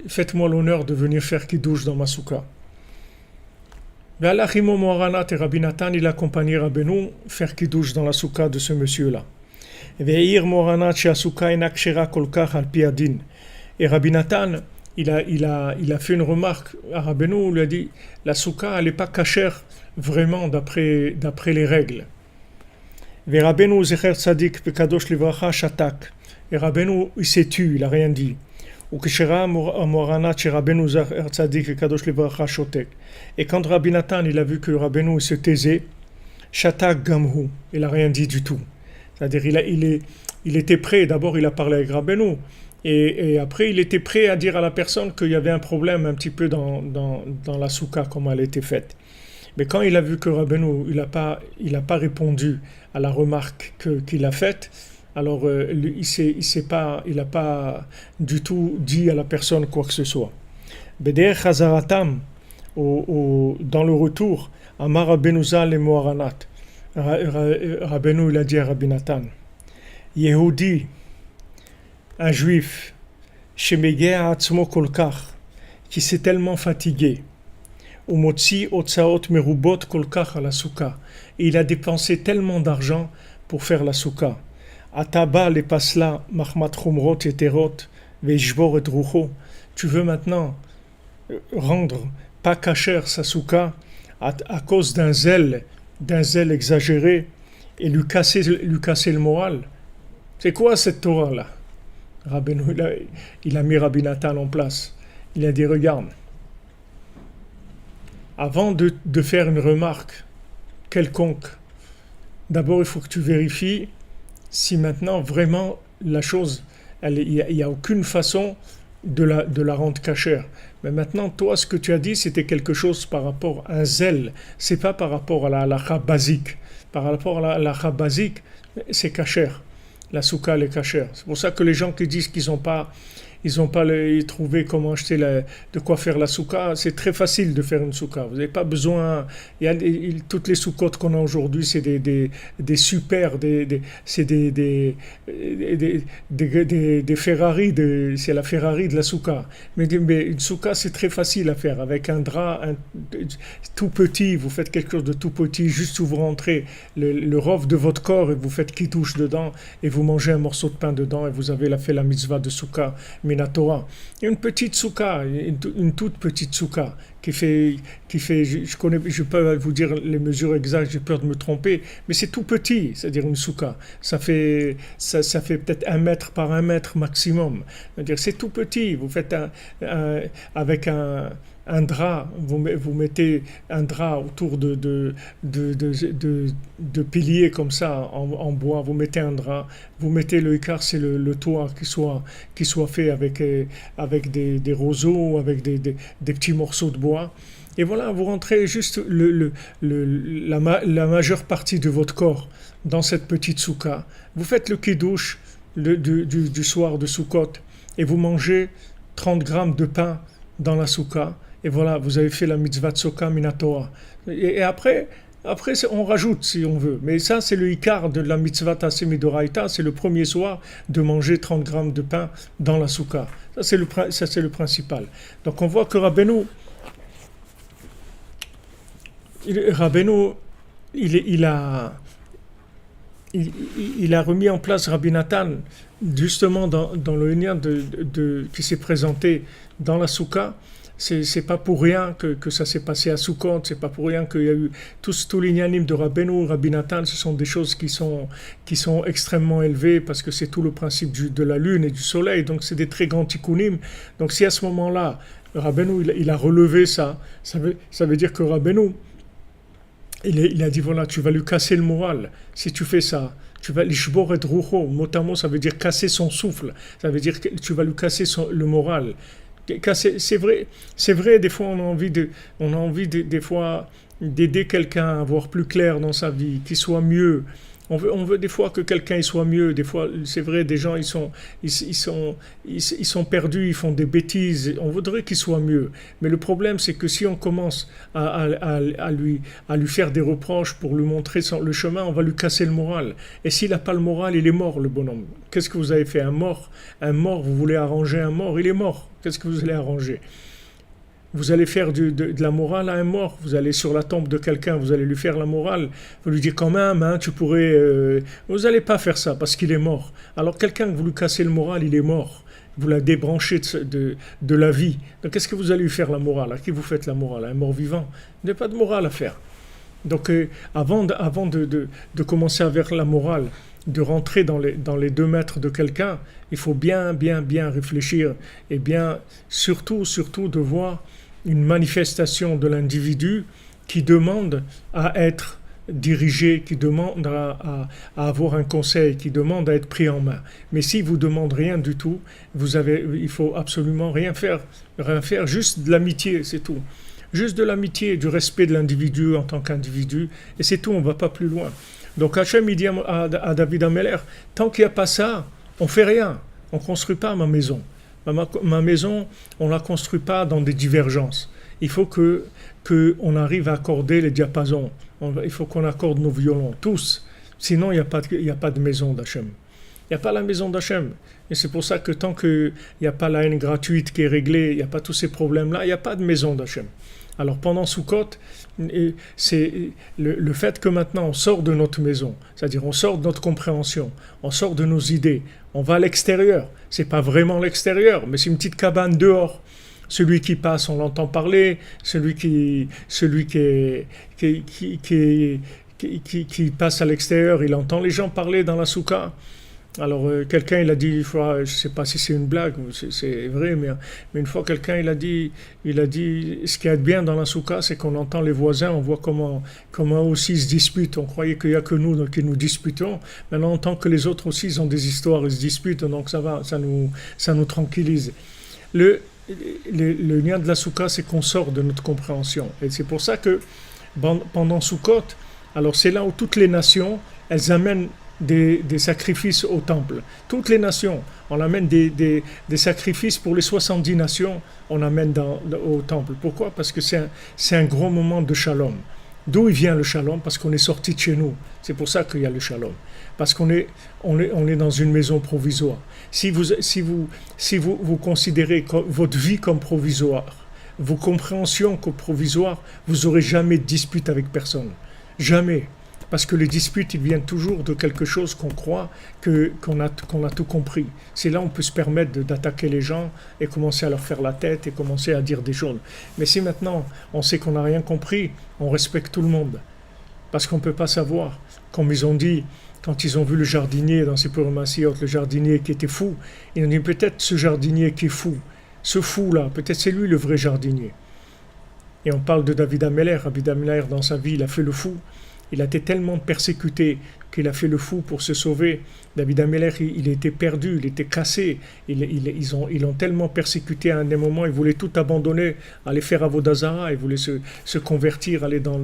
Faites-moi l'honneur de venir faire kiddush dans ma souka. Et Rabbi Nathan, il a accompagné Rabbeinu faire kiddush dans la souka de ce monsieur-là. Et Rabbi Nathan, il a fait une remarque à Rabbeinu, il lui a dit, la souka, elle n'est pas cachère vraiment d'après les règles. Et Rabbeinu zecher tzadik pekadosh livracha shatak. Et Rabbeinu, il s'est tu, il n'a rien dit. Et quand Rabbi Nathan, il a vu que Rabbeinu se taisait, Shatak Gamhu, il n'a rien dit du tout. C'est-à-dire, il était prêt, d'abord il a parlé avec Rabbeinu, et après il était prêt à dire à la personne qu'il y avait un problème un petit peu dans la soukha, comment elle était faite. Mais quand il a vu que Rabbeinu, il a pas répondu à la remarque qu'il a faite, alors il n'a pas du tout dit à la personne quoi que ce soit. Beder Chazaratam, dans le retour, Amar Rabbeinu Zal et Moharanat. Rabbeinu, il a dit à Rabbi Nathan, Yehudi, un juif, Shemegea Atzmo Kolkach, qui s'est tellement fatigué, Umotzi Otsaot Merubot Kolkach à la soukha, et il a dépensé tellement d'argent pour faire la soukha. Ataba le pasla Mahmat Chumrot Yeterot Veishbor et Rucho, tu veux maintenant rendre pas cachère sa soukha à cause d'un zèle exagéré et lui casser le moral. C'est quoi cette Torah-là? Rabbeinu, il a mis Rabbi Nathan en place. Il a dit, regarde, avant de faire une remarque quelconque, d'abord il faut que tu vérifies si maintenant vraiment la chose, il n'y a aucune façon de la rendre cachère. Mais maintenant, toi, ce que tu as dit, c'était quelque chose par rapport à un zèle. C'est pas par rapport à la halakha basique. Par rapport à la halakha basique, c'est cachère. La soukha, elle est cachère. C'est pour ça que les gens qui disent qu'ils n'ont pas trouvé comment acheter de quoi faire la soukha, c'est très facile de faire une soukha. Vous n'avez pas besoin. Toutes les soukhotes qu'on a aujourd'hui, c'est des super, c'est des Ferrari, c'est la Ferrari de la soukha. Mais une soukha, c'est très facile à faire avec un drap tout petit. Vous faites quelque chose de tout petit, juste où vous rentrez le rov de votre corps et vous faites kiddush dedans et vous mangez un morceau de pain dedans et vous avez fait la mitzvah de soukha. Torah. Une petite soukha, une toute petite soukha qui fait, je peux vous dire les mesures exactes, j'ai peur de me tromper, mais c'est tout petit, c'est-à-dire une soukha. Ça fait peut-être 1 mètre par 1 mètre maximum. C'est-à-dire c'est tout petit. Vous faites avec un drap, vous mettez un drap autour de piliers comme ça en bois, vous mettez un drap, vous mettez le hikar, c'est le toit qui soit fait avec des roseaux, avec des petits morceaux de bois. Et voilà, vous rentrez juste la majeure partie de votre corps dans cette petite soukha. Vous faites le kiddush du soir de Sukkot et vous mangez 30 grammes de pain dans la soukha. Et voilà, vous avez fait la mitzvah de Soka Minatora. Et après, on rajoute si on veut. Mais ça, c'est le hikar de la mitzvah Taseh Midoraita. C'est le premier soir de manger 30 grammes de pain dans la soukha. Ça, c'est le principal. Donc, on voit que Rabbeinu, il a remis en place Rabbi Nathan, justement dans le lien qui s'est présenté dans la soukha. C'est pas pour rien que ça s'est passé à Sukkot, c'est pas pour rien qu'il y a eu tous les inyanim de Rabbeinu, Rabbi Nathan, ce sont des choses qui sont extrêmement élevées parce que c'est tout le principe de la lune et du soleil, donc c'est des très grands tikkunim. Donc si à ce moment-là, Rabbeinu il a relevé ça veut dire que Rabbeinu il a dit voilà, tu vas lui casser le moral si tu fais ça. Tu vas l'ishbor et rucho, mot à mot, ça veut dire casser son souffle, ça veut dire que tu vas lui casser le moral. C'est vrai, des fois on a envie des fois d'aider quelqu'un à voir plus clair dans sa vie, qu'il soit mieux. On veut des fois que quelqu'un soit mieux. Des fois, c'est vrai, des gens ils sont perdus, ils font des bêtises. On voudrait qu'il soit mieux. Mais le problème, c'est que si on commence à lui faire des reproches pour lui montrer le chemin, on va lui casser le moral. Et s'il n'a pas le moral, il est mort, le bonhomme. Qu'est-ce que vous avez fait? Un mort, vous voulez arranger un mort, il est mort. Qu'est-ce que vous allez arranger? Vous allez faire de la morale à un mort. Vous allez sur la tombe de quelqu'un, vous allez lui faire la morale. Vous lui dites quand même, hein, tu pourrais... Vous n'allez pas faire ça parce qu'il est mort. Alors quelqu'un que vous lui cassez le moral, il est mort. Vous l'avez débranché de la vie. Donc qu'est-ce que vous allez lui faire la morale? À qui vous faites la morale? À un mort vivant? Il n'y a pas de morale à faire. Donc avant de commencer à faire la morale, de rentrer dans les 2 mètres de quelqu'un, il faut bien réfléchir et bien surtout de voir une manifestation de l'individu qui demande à être diriger, qui demande à avoir un conseil, qui demande à être pris en main. Mais s'il vous demande rien du tout, il faut absolument rien faire, juste de l'amitié, c'est tout. Juste de l'amitié, du respect de l'individu en tant qu'individu, et c'est tout, on ne va pas plus loin. Donc Hachem, il dit à David Ameller, tant qu'il n'y a pas ça, on ne fait rien, on ne construit pas ma maison. Ma maison, on ne la construit pas dans des divergences. Il faut qu'on arrive à accorder les diapasons. Il faut qu'on accorde nos violons, tous. Sinon, il n'y a pas de maison d'Hachem. Il n'y a pas la maison d'Hachem. Et c'est pour ça que tant qu'il n'y a pas la haine gratuite qui est réglée, il n'y a pas tous ces problèmes-là, il n'y a pas de maison d'Hachem. Alors pendant Sukkot, c'est le fait que maintenant on sort de notre maison, c'est-à-dire on sort de notre compréhension, on sort de nos idées, on va à l'extérieur. C'est pas vraiment l'extérieur, mais c'est une petite cabane dehors. Celui qui passe, on l'entend parler. Celui qui passe à l'extérieur, il entend les gens parler dans la soukha. Alors quelqu'un il a dit, je ne sais pas si c'est une blague ou c'est vrai, mais une fois quelqu'un il a dit, ce qui est bien dans la soukha, c'est qu'on entend les voisins, on voit comment aussi ils se disputent. On croyait qu'il n'y a que nous qui nous disputons. Maintenant on entend que les autres aussi ils ont des histoires, ils se disputent, donc ça va, ça nous tranquillise. Le lien de la soukha, c'est qu'on sort de notre compréhension. Et c'est pour ça que pendant Sukkot, alors c'est là où toutes les nations, elles amènent des sacrifices au temple. Toutes les nations, on amène des sacrifices pour les 70 nations, on amène au temple. Pourquoi? Parce que c'est un gros moment de shalom. D'où il vient le shalom? Parce qu'on est sorti de chez nous. C'est pour ça qu'il y a le shalom. Parce qu'on est dans une maison provisoire. Si vous considérez votre vie comme provisoire, vos compréhensions comme provisoires, vous n'aurez jamais de dispute avec personne. Jamais. Parce que les disputes, ils viennent toujours de quelque chose qu'on croit qu'on a tout compris. C'est là où on peut se permettre d'attaquer les gens et commencer à leur faire la tête et commencer à dire des choses. Mais si maintenant on sait qu'on n'a rien compris, on respecte tout le monde. Parce qu'on ne peut pas savoir. Comme ils ont dit, quand ils ont vu le jardinier dans ses Purim-Massiot, le jardinier qui était fou, ils ont dit peut-être ce jardinier qui est fou, ce fou-là, peut-être c'est lui le vrai jardinier. Et on parle de David Ameller. David Ameller, dans sa vie, il a fait le fou. Il a été tellement persécuté qu'il a fait le fou pour se sauver. David Ameller, il était perdu, il était cassé. Ils l'ont tellement persécuté à un des moments, il voulait tout abandonner, aller faire Avodah Zarah, il voulait se convertir, aller dans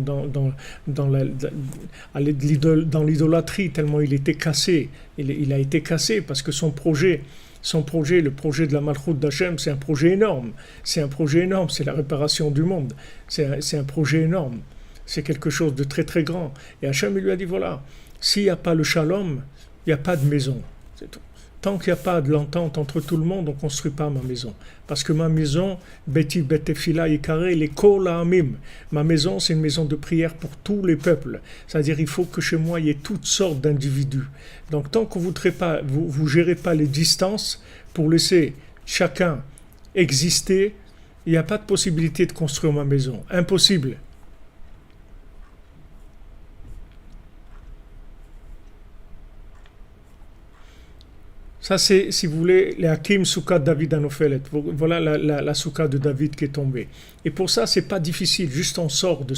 l'idolâtrie, tellement il était cassé. Il a été cassé parce que son projet, le projet de la Malchout d'Hachem, c'est un projet énorme. C'est un projet énorme, c'est la réparation du monde. C'est un projet énorme. C'est quelque chose de très très grand. Et Hachem lui a dit, voilà, s'il n'y a pas le shalom, il n'y a pas de maison. C'est tout. Tant qu'il n'y a pas de l'entente entre tout le monde, on ne construit pas ma maison. Parce que ma maison, Beti Betefila Ikaré, les Kol Ha'amim. Ma maison, c'est une maison de prière pour tous les peuples. C'est-à-dire, il faut que chez moi, il y ait toutes sortes d'individus. Donc, tant que vous ne gérez pas les distances pour laisser chacun exister, il n'y a pas de possibilité de construire ma maison. Impossible. Ça, c'est, si vous voulez, les Hakim Souka David Anophelet. Voilà la Souka de David qui est tombée. Et pour ça, c'est pas difficile. Juste on sort de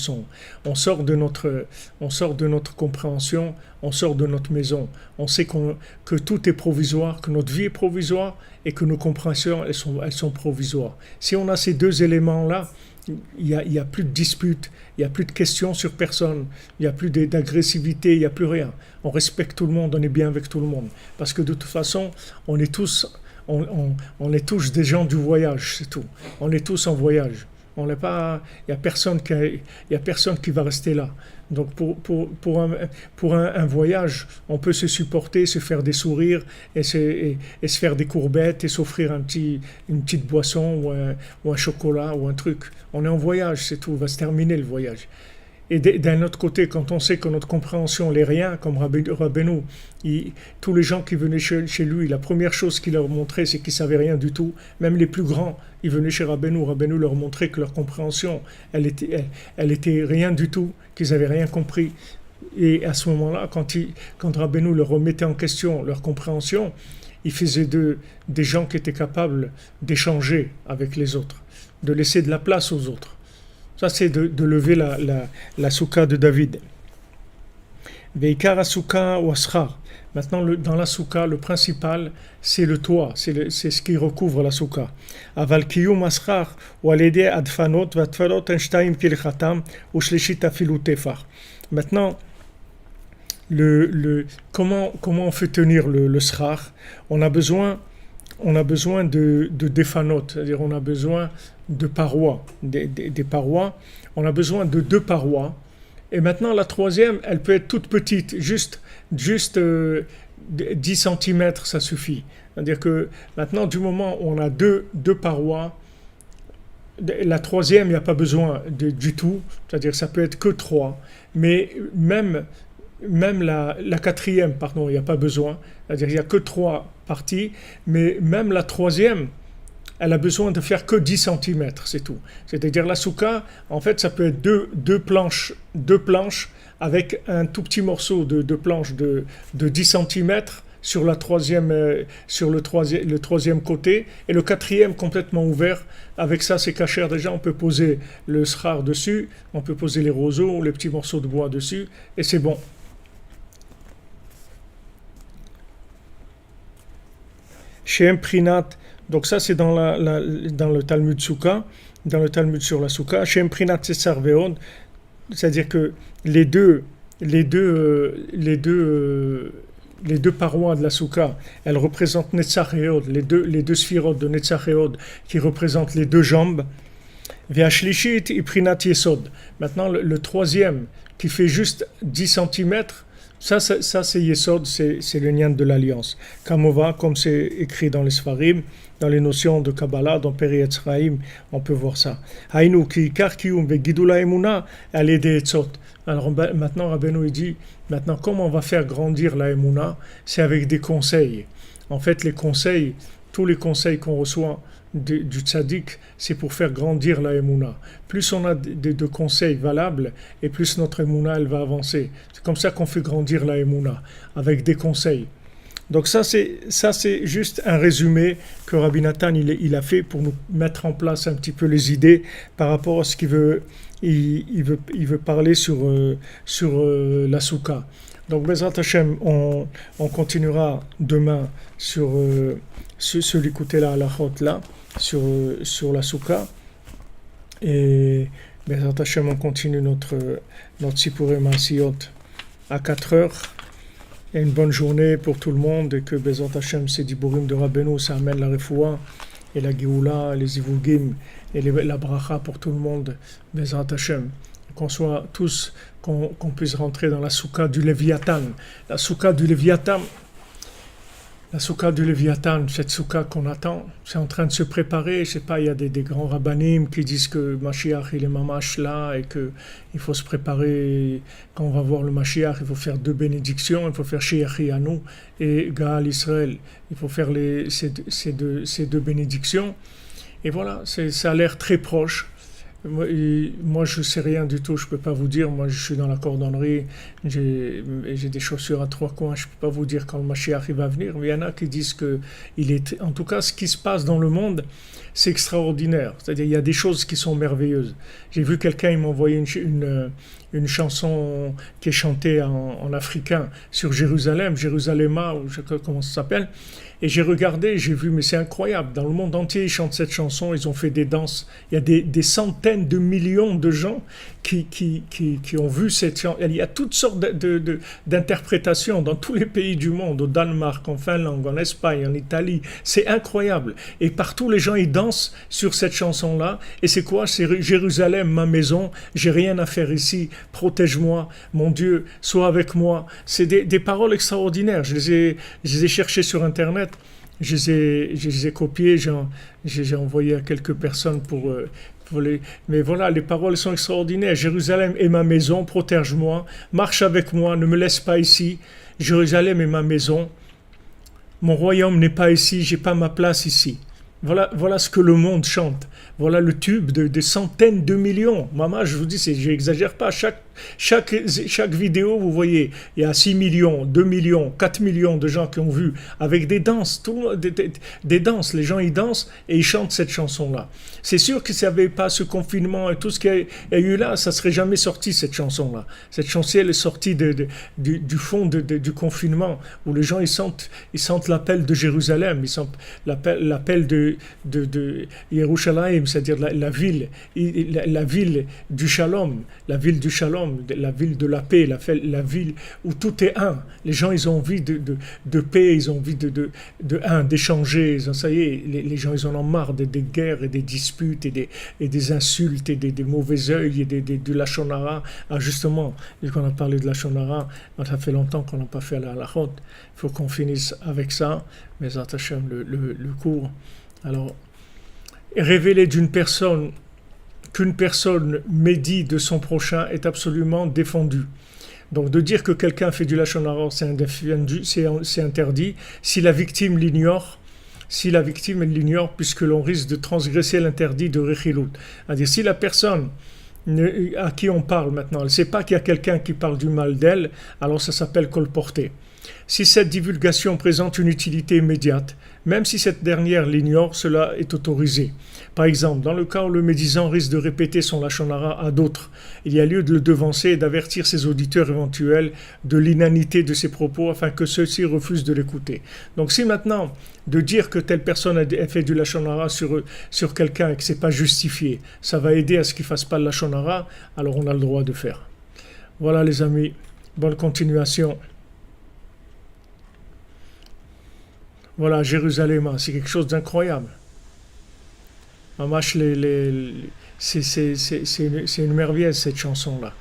notre compréhension, on sort de notre maison. On sait que tout est provisoire, que notre vie est provisoire et que nos compréhensions, elles sont provisoires. Si on a ces deux éléments-là, il y a plus de disputes, il y a plus de questions sur personne, il y a plus d'agressivité, il y a plus rien. On respecte tout le monde, on est bien avec tout le monde, parce que de toute façon, on est tous des gens du voyage, c'est tout. On est tous en voyage. On n'est pas, il y a personne qui va rester là. Donc pour un voyage, on peut se supporter, se faire des sourires et se faire des courbettes et s'offrir une petite boisson ou un chocolat ou un truc. On est en voyage, c'est tout. Va se terminer le voyage. Et d'un autre côté, quand on sait que notre compréhension n'est rien, comme Rabbeinu, tous les gens qui venaient chez lui, la première chose qu'il leur montrait, c'est qu'ils ne savaient rien du tout. Même les plus grands, ils venaient chez Rabbeinu. Rabbeinu leur montrait que leur compréhension, elle était rien du tout, qu'ils n'avaient rien compris. Et à ce moment-là, quand Rabbeinu leur remettait en question leur compréhension, il faisait des gens qui étaient capables d'échanger avec les autres, de laisser de la place aux autres. Ça, c'est de lever la soukha de David. Veikar asuka ou ashar. Maintenant, dans la souka, le principal, c'est le toit, c'est ce qui recouvre la souka. Aval kiyum ashar ou alede adfanot vatfanot enshtaim kilchatam ou shlishit afilu tefar. Maintenant, comment on fait tenir le shrar? On a besoin de défanot, c'est-à-dire on a besoin de parois, des parois. On a besoin de 2 parois. Et maintenant, la troisième, elle peut être toute petite, juste 10 cm, ça suffit. C'est-à-dire que maintenant, du moment où on a deux parois, la troisième, il n'y a pas besoin du tout, c'est-à-dire ça peut être que 3. Mais même la quatrième, pardon, il n'y a pas besoin, c'est-à-dire il n'y a que 3 parties, mais même la troisième, elle a besoin de faire que 10 cm, c'est tout. C'est-à-dire la souka, en fait, ça peut être deux planches avec un tout petit morceau de planche de 10 cm sur la troisième, sur le troisième côté, et le quatrième complètement ouvert. Avec ça, c'est cachère déjà, on peut poser le shrar dessus, on peut poser les roseaux, les petits morceaux de bois dessus, et c'est bon. Chez Imprinat, donc ça c'est dans le Talmud Souka, dans le Talmud sur la Souka, chez Imprinat Tsar Veod, c'est-à-dire que les deux parois de la Souka, elles représentent Netzach et Hod, les deux sphirotes de Netzach et Hod qui représentent les 2 jambes. Ve'ashlishit Iprinat Yesod. Maintenant le troisième qui fait juste 10 cm, ça c'est Yesod, c'est le Nyan de l'Alliance. Kamova, comme c'est écrit dans les Sfarim, dans les notions de Kabbalah, dans Peri Etzraïm, on peut voir ça. Haïnou ki ikar kiyum ve'gidula emuna alede etzot. Alors maintenant Rabbeinu il dit, maintenant comment on va faire grandir la emuna? C'est avec des conseils. En fait les conseils, tous les conseils qu'on reçoit du tzaddik, c'est pour faire grandir la emuna. Plus on a de conseils valables, et plus notre emuna elle va avancer. C'est comme ça qu'on fait grandir la emuna, avec des conseils. Donc ça c'est juste un résumé que Rabbi Nathan il a fait pour nous mettre en place un petit peu les idées par rapport à ce qu'il veut. Il veut parler sur la souka. Donc Bezrat Hashem, on continuera demain sur l'écouter la halachot là, sur la souka. Et Bezrat Hashem, on continue notre Sipurei Maasiyot à 4 heures. Et une bonne journée pour tout le monde, et que Bezrat Hashem, ces diburim de Rabbeinu, ça amène la refoua et la geoula, les ivugim et la bracha pour tout le monde, Bezrat Hashem. Qu'on soit tous, qu'on puisse rentrer dans la souka du Léviathan. La souka du Léviathan, cette souka qu'on attend, c'est en train de se préparer. Je sais pas, il y a des grands rabbanim qui disent que Mashiach il est mamash là et que il faut se préparer. Quand on va voir le Mashiach, il faut faire 2 bénédictions, il faut faire Sheyachianu et Gaal Israël. Il faut faire ces deux bénédictions. Et voilà, ça a l'air très proche. Moi, je sais rien du tout, je peux pas vous dire. Moi, je suis dans la cordonnerie, j'ai des chaussures à 3 coins. Je peux pas vous dire quand le Mashiach il va venir. Mais il y en a qui disent que en tout cas, ce qui se passe dans le monde, c'est extraordinaire. C'est-à-dire, il y a des choses qui sont merveilleuses. J'ai vu quelqu'un, il m'a envoyé une chanson qui est chantée en africain sur Jérusalem, Jérusalema, ou je sais pas comment ça s'appelle. Et j'ai regardé, j'ai vu, mais c'est incroyable. Dans le monde entier, ils chantent cette chanson, ils ont fait des danses. Il y a des centaines de millions de gens qui ont vu cette chanson. Il y a toutes sortes d'interprétations dans tous les pays du monde, au Danemark, en Finlande, en Espagne, en Italie. C'est incroyable. Et partout, les gens, ils dansent sur cette chanson-là. Et c'est quoi? C'est Jérusalem, ma maison. J'ai rien à faire ici. Protège-moi, mon Dieu, sois avec moi. C'est des paroles extraordinaires. Je les ai cherchées sur Internet. Je les ai copiées, j'ai envoyé à quelques personnes pour les... Mais voilà, les paroles sont extraordinaires. Jérusalem est ma maison, protège-moi, marche avec moi, ne me laisse pas ici. Jérusalem est ma maison, mon royaume n'est pas ici, j'ai pas ma place ici. Voilà ce que le monde chante. Voilà le tube des centaines de millions. Maman, je vous dis, j'exagère pas. chaque vidéo, vous voyez, il y a 6 millions, 2 millions, 4 millions de gens qui ont vu avec des danses, des danses. Les gens, ils dansent et ils chantent cette chanson-là. C'est sûr que s'il n'y avait pas ce confinement et tout ce qu'il y a eu là, ça ne serait jamais sorti, cette chanson-là. Cette chanson, elle est sortie du fond du confinement, où les gens, ils sentent l'appel de Jérusalem, ils sentent l'appel de Yerushalayim, c'est-à-dire la ville du Shalom, la ville du Shalom, la ville de la paix, la ville où tout est un. Les gens, ils ont envie de paix, ils ont envie d'échanger. Ça y est, les gens, ils en ont marre des guerres et des disputes et des insultes et des mauvais œils et de la shonara. Ah, justement, quand on a parlé de la shonara, ça fait longtemps qu'on n'a pas fait la halachot. Il faut qu'on finisse avec ça, mais attachez le cours. Alors, révéler qu'une personne médit de son prochain est absolument défendu. Donc de dire que quelqu'un fait du lachon hara, c'est interdit si la victime l'ignore. Si la victime elle l'ignore, puisque l'on risque de transgresser l'interdit de rechilut. C'est-à-dire si la personne à qui on parle maintenant, elle ne sait pas qu'il y a quelqu'un qui parle du mal d'elle, alors ça s'appelle colporter. Si cette divulgation présente une utilité immédiate, même si cette dernière l'ignore, cela est autorisé. Par exemple, dans le cas où le médisant risque de répéter son lachon hara à d'autres, il y a lieu de le devancer et d'avertir ses auditeurs éventuels de l'inanité de ses propos afin que ceux-ci refusent de l'écouter. Donc si maintenant, de dire que telle personne a fait du lachon hara sur quelqu'un et que ce n'est pas justifié, ça va aider à ce qu'il ne fasse pas le lachon hara, alors on a le droit de faire. Voilà les amis, bonne continuation. Voilà, Jérusalem, c'est quelque chose d'incroyable. C'est une merveille cette chanson-là.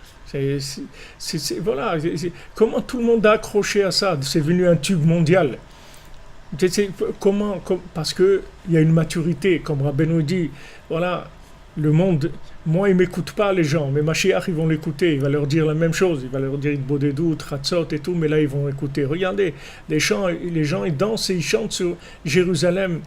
Voilà, comment tout le monde a accroché à ça? C'est devenu un tube mondial. Parce qu'il y a une maturité, comme Rabbeinu dit, voilà, le monde, moi ils ne m'écoutent pas les gens, mais Mashiach ils vont l'écouter, il va leur dire la même chose, il va leur dire Bodedou, Tratzot et tout, mais là ils vont écouter. Regardez, les gens ils dansent et ils chantent sur Jérusalem,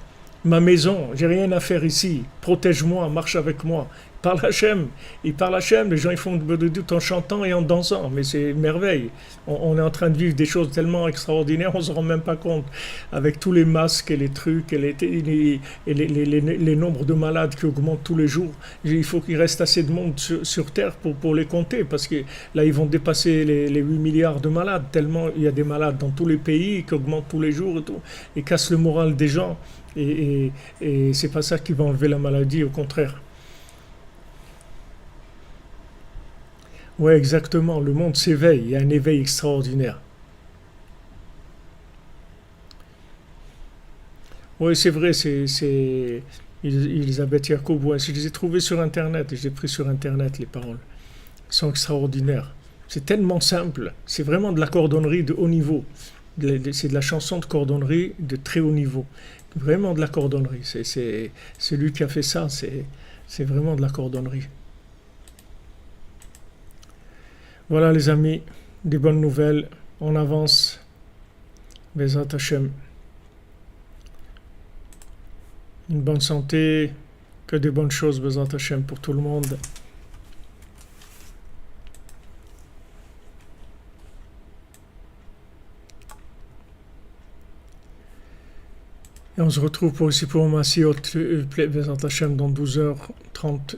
ma maison, j'ai rien à faire ici, protège-moi, marche avec moi. Ils parlent Hachem, les gens ils font tout en chantant et en dansant, mais c'est une merveille. On est en train de vivre des choses tellement extraordinaires, on ne se rend même pas compte. Avec tous les masques et les trucs et les nombres de malades qui augmentent tous les jours, il faut qu'il reste assez de monde sur Terre pour les compter, parce que là ils vont dépasser les 8 milliards de malades, tellement il y a des malades dans tous les pays qui augmentent tous les jours et tout, et cassent le moral des gens. Et c'est pas ça qui va enlever la maladie, au contraire. Ouais, exactement. Le monde s'éveille. Il y a un éveil extraordinaire. Oui, c'est vrai. C'est Elisabeth Yacoub. Ouais, je les ai trouvés sur Internet et j'ai pris sur Internet les paroles. Elles sont extraordinaires. C'est tellement simple. C'est vraiment de la cordonnerie de haut niveau. C'est de la chanson de cordonnerie de très haut niveau. Vraiment de la cordonnerie. C'est celui qui a fait ça. C'est vraiment de la cordonnerie. Voilà les amis, des bonnes nouvelles, on avance, Bezrat Hashem, une bonne santé, que des bonnes choses, Bezrat Hashem, pour tout le monde. Et on se retrouve pour Massiot, Bezrat Hashem, dans 12h30.